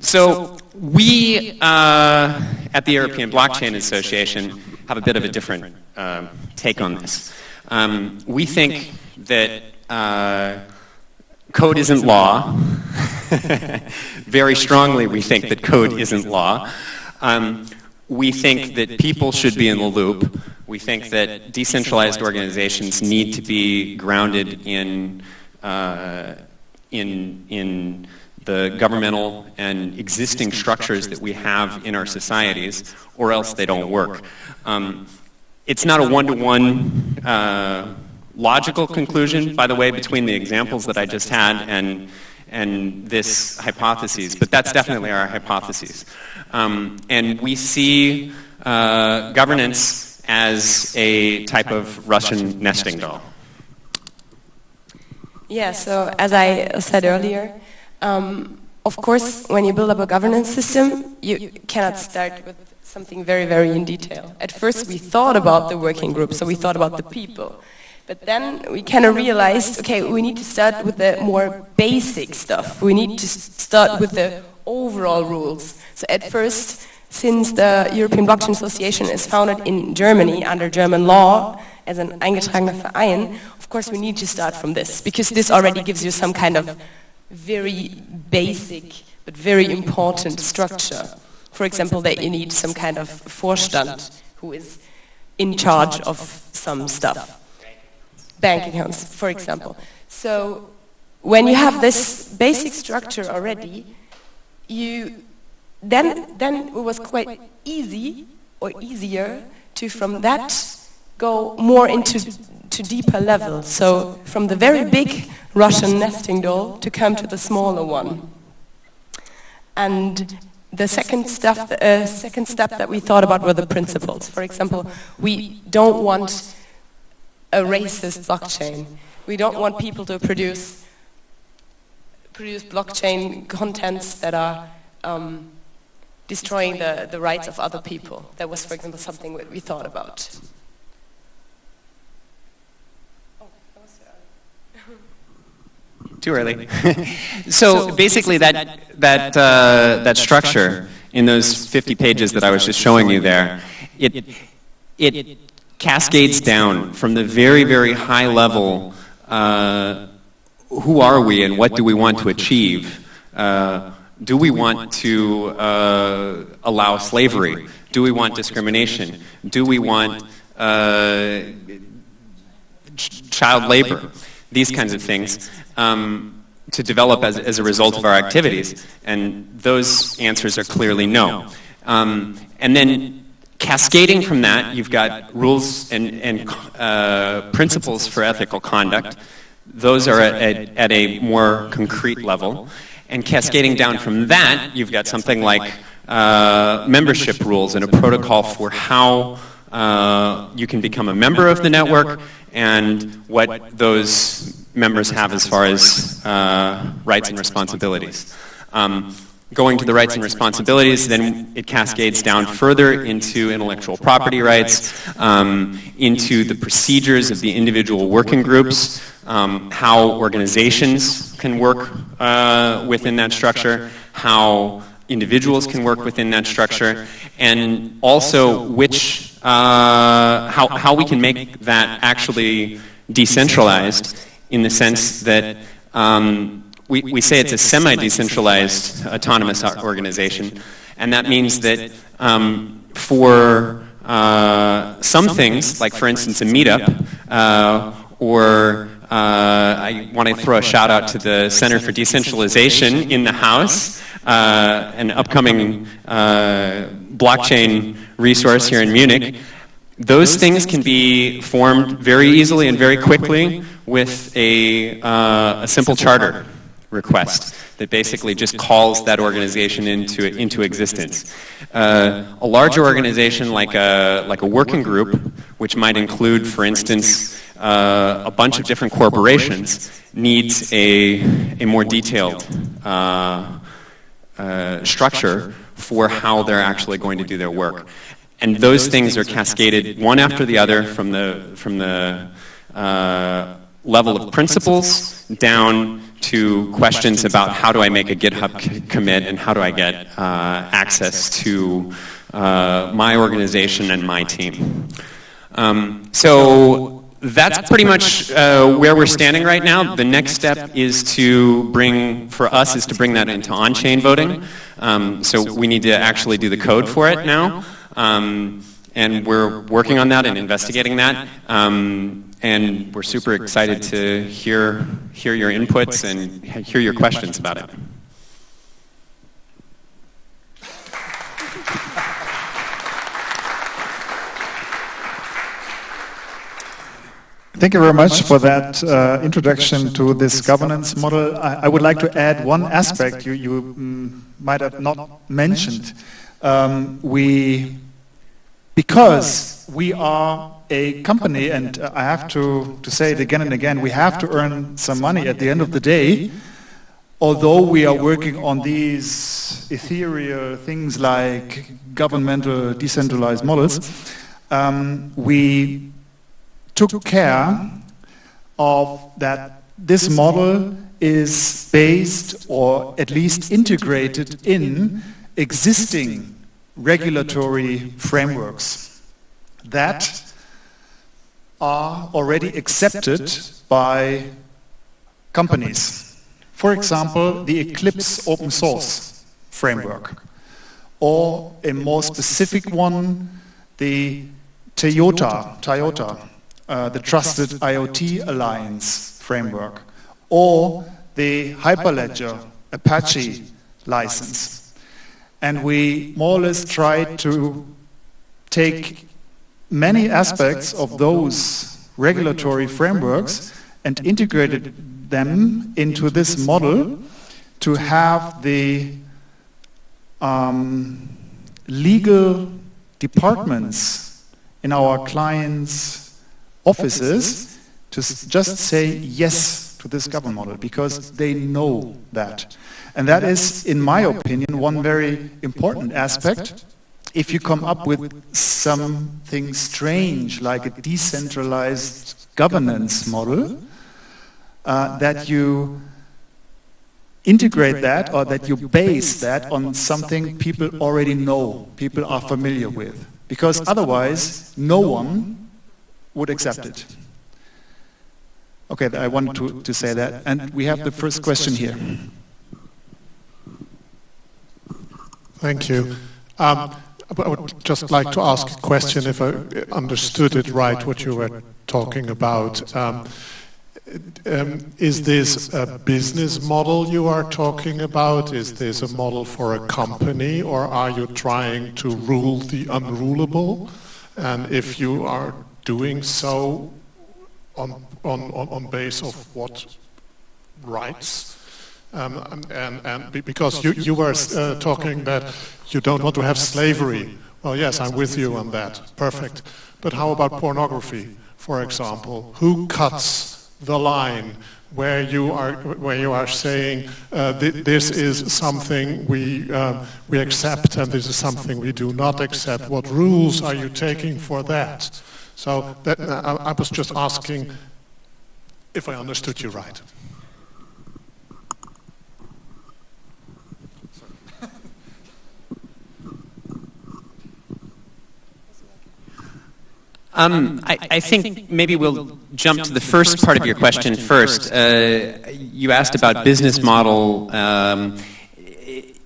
So we, at the European Blockchain Association, have a bit of a different take on this. We think that code isn't law. Very strongly we think that code isn't law. We think that people should be in the loop. We think that decentralized organizations need to be grounded in in the governmental and existing structures that we have in our societies, or else they don't work. It's not a one-to-one logical conclusion, by the way, between the examples that I just had and this hypothesis, but that's definitely our hypothesis. And we see governance as a type of Russian nesting doll. Yeah, so as I said earlier, of course, when you build up a governance system, you cannot start with something very, very in detail. At first, we thought about the working group, so we thought about the people. But then we kind of realized, okay, we need to start with the more basic stuff. We need to start with the overall rules. So at first, since the European Blockchain Association is founded in Germany under German law as an eingetragener Verein, of course we need to start from this, because this already gives you some kind of very basic but very important structure. For example, that you need some kind of Vorstand who is in charge of some stuff. Bank accounts, for example. So when you have this basic structure already, then it was quite easy or easier to from that go more into deeper levels. So from the very big Russian nesting doll to come to the smaller one. And the second step that we thought about were the principles. For example, we don't want a racist blockchain. We don't want people to produce blockchain contents that are destroying the rights of other people. That was, for example, something that we thought about. Too early. So basically that structure in those 50 pages that I was just showing you there, it cascades down from the very, very high level, who are we and what do we want to achieve? Do we want to allow slavery? Do we want discrimination? Do we want child labor? These kinds of things to develop as a result of our activities. And those answers are clearly no. And then cascading from that, you've got rules and principles for ethical conduct. Those are at a more concrete level. And cascading down from that, you've got something like membership rules and a protocol for how you can become a member of the network and what those members have as far as rights and responsibilities. Going to the rights and responsibilities, then it cascades down further into intellectual property rights, into the procedures of the individual working groups, how organizations can work within that structure, how individuals can work within that structure, and also which, how we can make that actually decentralized in the sense that we say it's a semi-decentralized autonomous organization, and that means that for some things, like for instance a Meetup, or I want to throw a shout out to the Center for Decentralization in the House, an upcoming blockchain resource here in Munich. Those things can be formed very easily and very quickly with a simple charter request that basically just calls that organization into existence. A larger organization like a working group, which might include, for instance, a bunch of different corporations, needs a more detailed structure for how they're actually going to do their work. And those things are cascaded one after the other from the level of principles down to questions about how do I make a GitHub commit and how do I get access to my organization and my team. So that's pretty much where we're standing right now. The next step is to bring that into on-chain voting. So we need to actually do the code for it now. And we're working on that and investigating that. And we're super excited to hear your inputs and hear your questions about it. Thank you very much for that introduction to this governance model. I would like to add one aspect you might have not mentioned. Because we are a company, and I have to say it again and again, we have to earn some money at the end of the day, although we are working on these ethereal things like governmental decentralized models, we took care of that this model is based or at least integrated in existing regulatory frameworks that are already accepted by companies. For example, the Eclipse open source framework, or a more specific one, the Toyota, the Trusted IoT Alliance framework, or the Hyperledger Apache license. And we more or less tried to take many aspects of those regulatory frameworks and integrated them into this model to have the legal departments in our clients' offices to just say yes to this governance model, because they know that. And that is, in my opinion, one very important aspect. If you come up with something strange like a decentralized governance model, that you integrate that, or that you base that on something people already know, people are familiar with, because otherwise no one would accept it. Okay, I wanted to say that, and we have the first question here. Thank you. I would just like to ask a question, if I understood it right, what you were talking about. Is this a business model you are talking about? Is this a model for a company, or are you trying to rule the unrulable? And if you are doing so, on base of what rights? And because you were talking that you don't want to have slavery. Well, yes, I'm with you on that. Perfect. But how about pornography, for example? Who cuts the line where you are saying this is something we accept and this is something we do not accept? What rules are you taking for that? So that, I was just asking if I understood you right. I think maybe we'll jump to the first part of your question first. You asked about business model.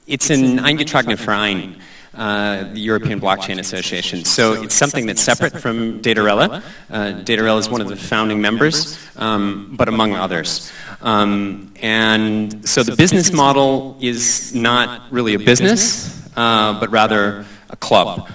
It's an eingetragene Verein, the European Blockchain Association. So it's something that's separate from Datarella. Datarella is one of the founding members, but among others. And so the business model is not really a business, but rather a club.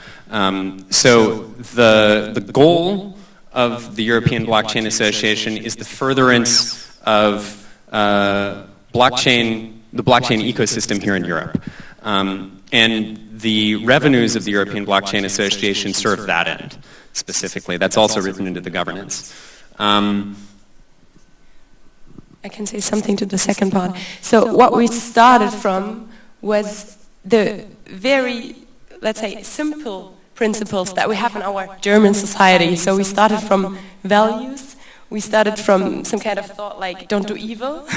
So the goal of the European Blockchain Association is the furtherance of the blockchain ecosystem here in Europe. And the revenues of the European Blockchain Association serve that end specifically. That's also written into the governance. I can say something to the second part. So what we started from was the very, let's say, simple principles that we have in our German society. So we started from values, we started from some kind of thought like don't do evil.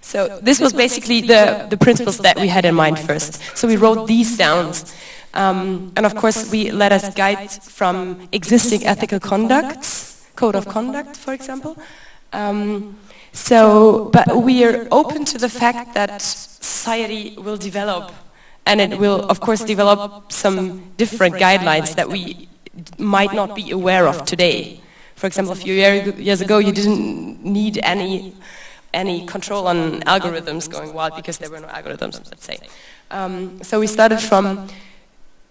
So this was basically the principles that we had in mind first. So we wrote these down. And of course we let us guide from existing ethical conducts, code of conduct, for example. But we are open to the fact that society will develop. And it will, of course, develop some different guidelines that we might not be aware of today. For example, a few years ago, you didn't need any control on algorithms going wild because there were no algorithms, let's say. So we started from,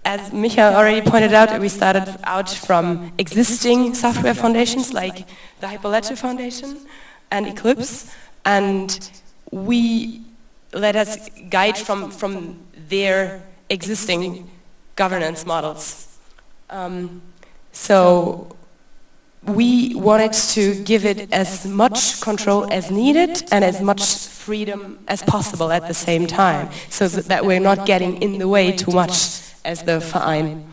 as Micha already pointed out, we started out from existing software foundations like the Hyperledger Foundation and Eclipse, and we let us guide from their existing governance models. So we wanted to give it as much control as needed and as much freedom as possible at the same time, so that we're not getting in the way too much as the Verein.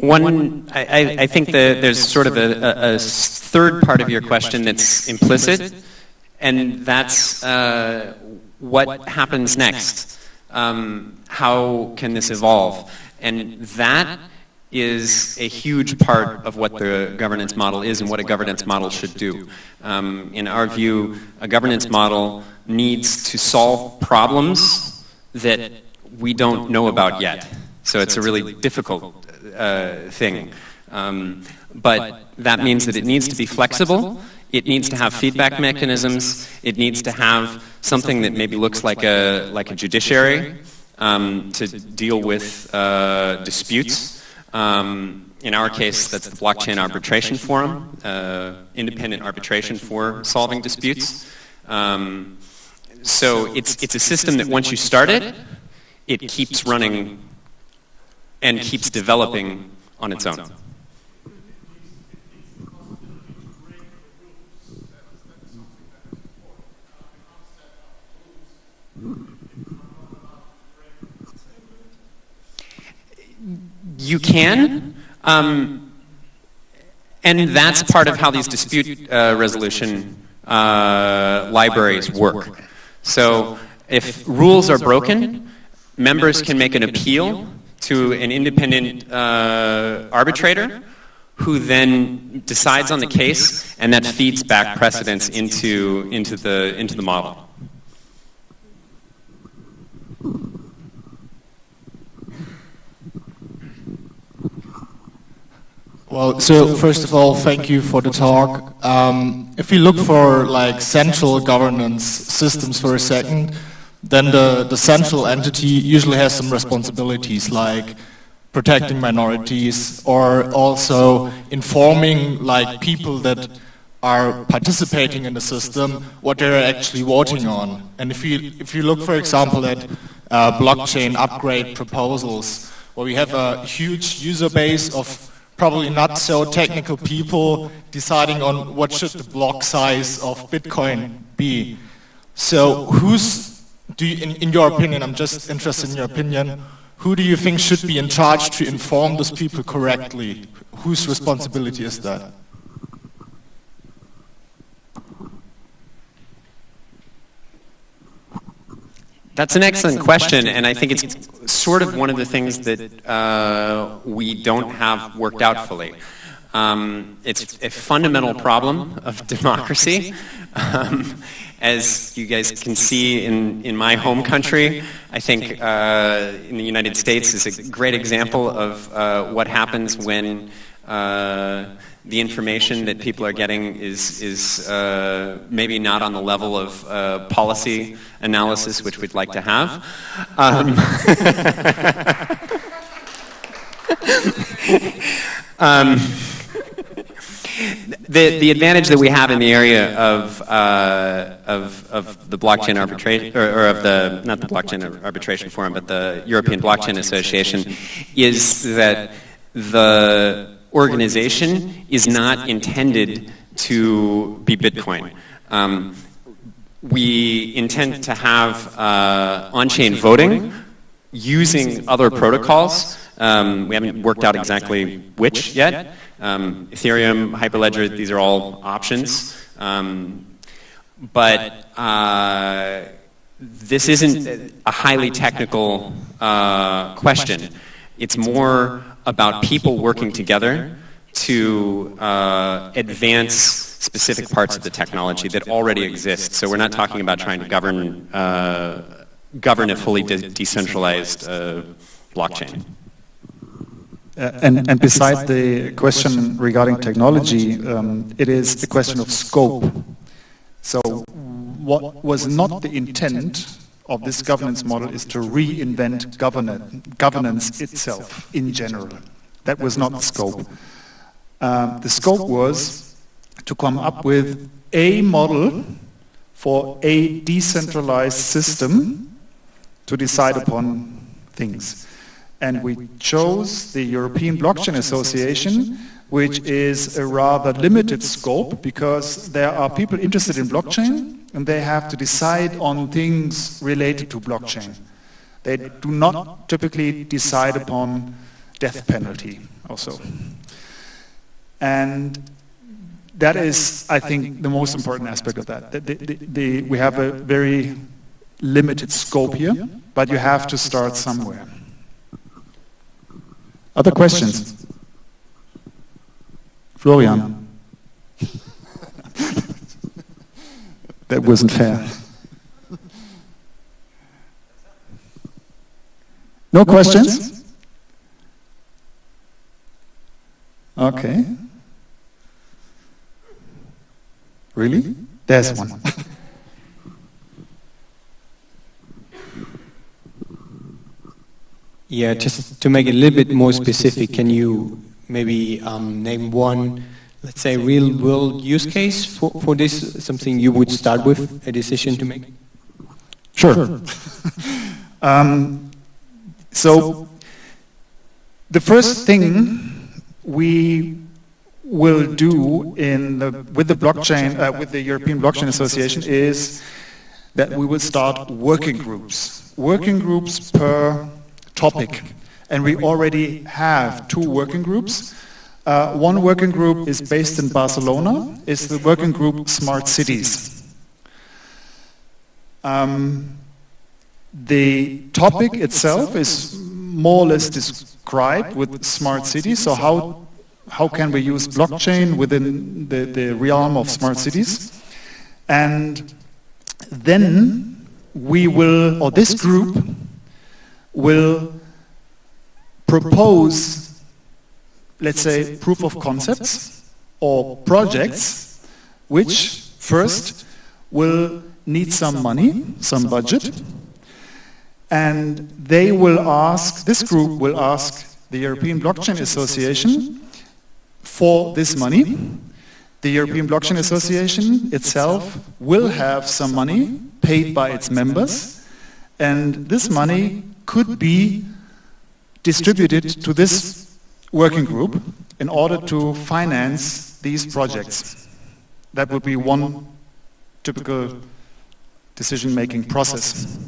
I think that there's sort of a third part of your question that's implicit, and that's what happens next? How can this evolve? And that is a huge part of what the governance model is and what a governance model should do. In our view, a governance model needs to solve problems that we don't know about yet. So it's a really difficult thing. But that means that it needs to be flexible, it needs to have feedback mechanisms, it needs to have something that maybe looks like a judiciary to deal with disputes. In our case, that's the Blockchain Arbitration Forum, independent arbitration for solving disputes. So it's a system that once you start it, it keeps running and keeps developing on its own. You can, and that's part of how these dispute resolution libraries work. So if rules are broken, members can make an appeal to an independent arbitrator who then decides on the case, and that feeds back precedents into the model. Well, so first of all, thank you for the talk. If we look for like central governance systems for a second, then the central entity usually has some responsibilities like protecting minorities or also informing like people that are participating in the system what they're actually voting on. And if you look, for example, at blockchain upgrade proposals, where we have a huge user base of probably not so technical people deciding on what should the block size of Bitcoin be. So in your opinion, I'm just interested in your opinion, who do you think should be in charge to inform those people correctly? Whose responsibility is that? That's an excellent question, and I think it's sort of one of the things that we don't have worked out fully. It's a fundamental problem of democracy. As you guys can see in my home country, I think in the United States is a great example of what happens when the information that people are getting is maybe not on the level of policy analysis, which we'd like to have. The advantage that we have in the area of the blockchain arbitration, or of the, not the blockchain arbitration forum, but the European Blockchain Association, is that the organization is not intended to be Bitcoin. We intend to have on-chain voting using other protocols. We haven't worked out exactly which yet. Ethereum, Hyperledger, these are all options. But this isn't a highly technical question. It's more about people working together to advance specific parts of the technology that already exist. So we're not talking about trying to govern a fully decentralized blockchain. and besides the question regarding technology, it is a question of scope. So what was not the intent of this governance model is to reinvent governance itself in general. That was not the scope. The scope was to come up with a model for a decentralized system to decide upon things. And we chose the European Blockchain Association, which is a rather limited scope because there are people interested in blockchain and they have to decide on things related to blockchain. They do not typically decide upon death penalty also. And that is, I think, the most important aspect of that. We have a very limited scope here, but you have to start somewhere. Other questions? Florian. That wasn't fair. No questions? Okay. Really? There's one. Yeah, just to make it a little bit more specific, can you maybe name one, let's say, real-world use case for this, something you would start with, a decision to make? Sure. So the first thing we will do with the blockchain, with the European Blockchain Association, is that we will start working groups per topic. And we already have 2 working groups. One working group is based in Barcelona. It's the working group Smart Cities. The topic itself is more or less described with smart cities. So how can we use blockchain within the realm of smart cities? And then we will, or this group will propose, let's say, proof of concepts or projects which first will need some money, some budget, and they will ask, this group will ask the European Blockchain Association for this money. The European Blockchain Association itself will have some money paid by its members, and this money could be distributed to this working group in order to finance these projects. That would be one typical decision-making process.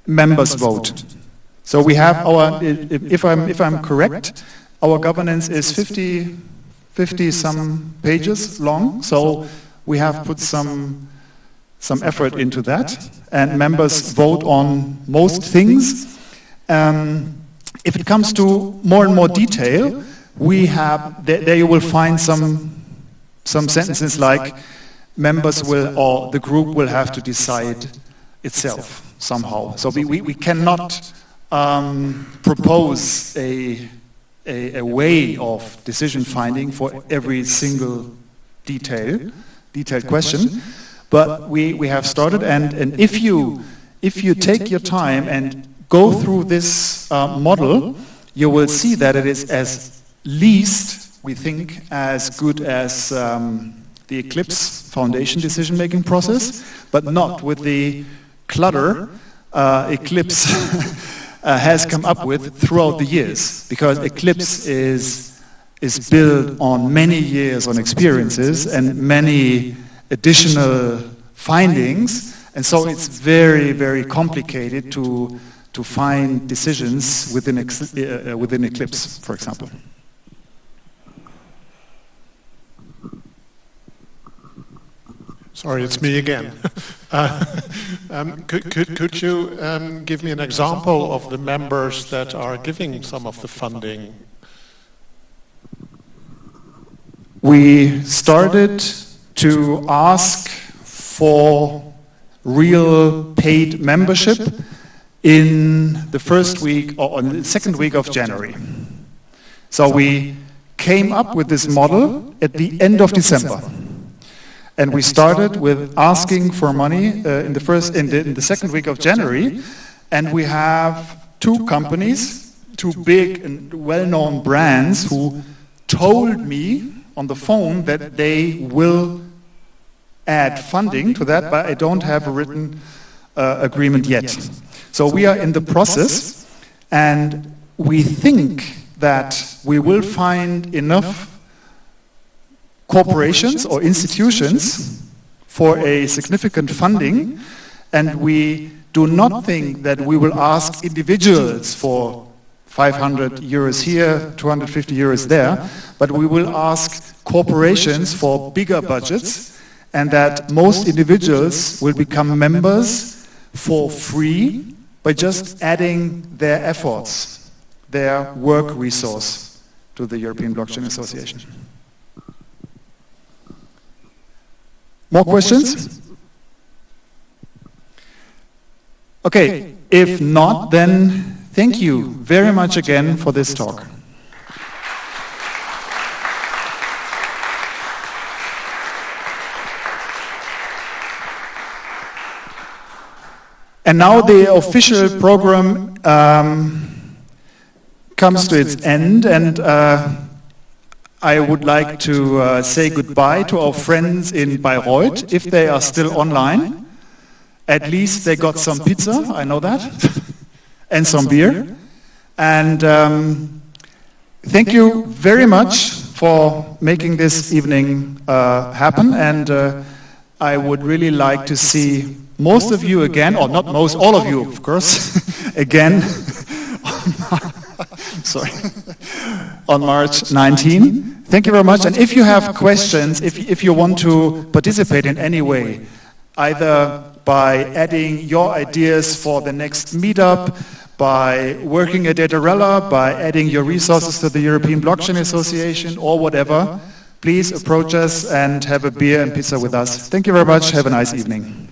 Members vote. So we have our, if I'm correct, our governance is 50 some pages long, so we have put some effort into that, and members vote on most things. If it comes to more and more detail, we have, there you will find some sentences like members will, or the group will have to decide itself somehow. So we cannot propose a way of decision finding for every single detailed question, but we have started, and if you take your time and go through this model, you will see that it is at least, we think, as good as the Eclipse Foundation decision-making process, but not with the clutter Eclipse has come up with throughout the years, because Eclipse is built on many years on experiences and many additional findings, and so it's very, very complicated to find decisions within Eclipse, for example. Sorry, it's me again. Could you give me an example of the members that are giving some of the funding? We started to ask for real paid membership in the first week or on the second week of January. So we came up with this model at the end of December. And we started with asking for money in the second week of January, and we have two companies, two big and well-known brands who told me on the phone that they will add funding to that, but I don't have a written agreement yet. So we are in the process, and we think that we will find enough corporations or institutions for a significant funding, and we do not think that we will ask individuals for 500 euros here, 250 euros there, but we will ask corporations for bigger budgets, and that most individuals will become members for free by just adding their efforts, their work resource to the European Blockchain Association. More questions? Okay, if not, then thank you very much again for this talk. And now the official program comes to its end, and I would like to say goodbye to our friends in Bayreuth, if they are still online. At least they got some pizza, I know that, and some beer. And thank you very much for making this evening happen, and I would really like to see most of you again, or not most, all of you, of course, again, sorry, on March 19. Thank you very much. And if you have questions, if you want to participate in any way, either by adding your ideas for the next meetup, by working at Datarella, by adding your resources to the European Blockchain Association, or whatever, please approach us and have a beer and pizza with us. Thank you very much. Have a nice evening.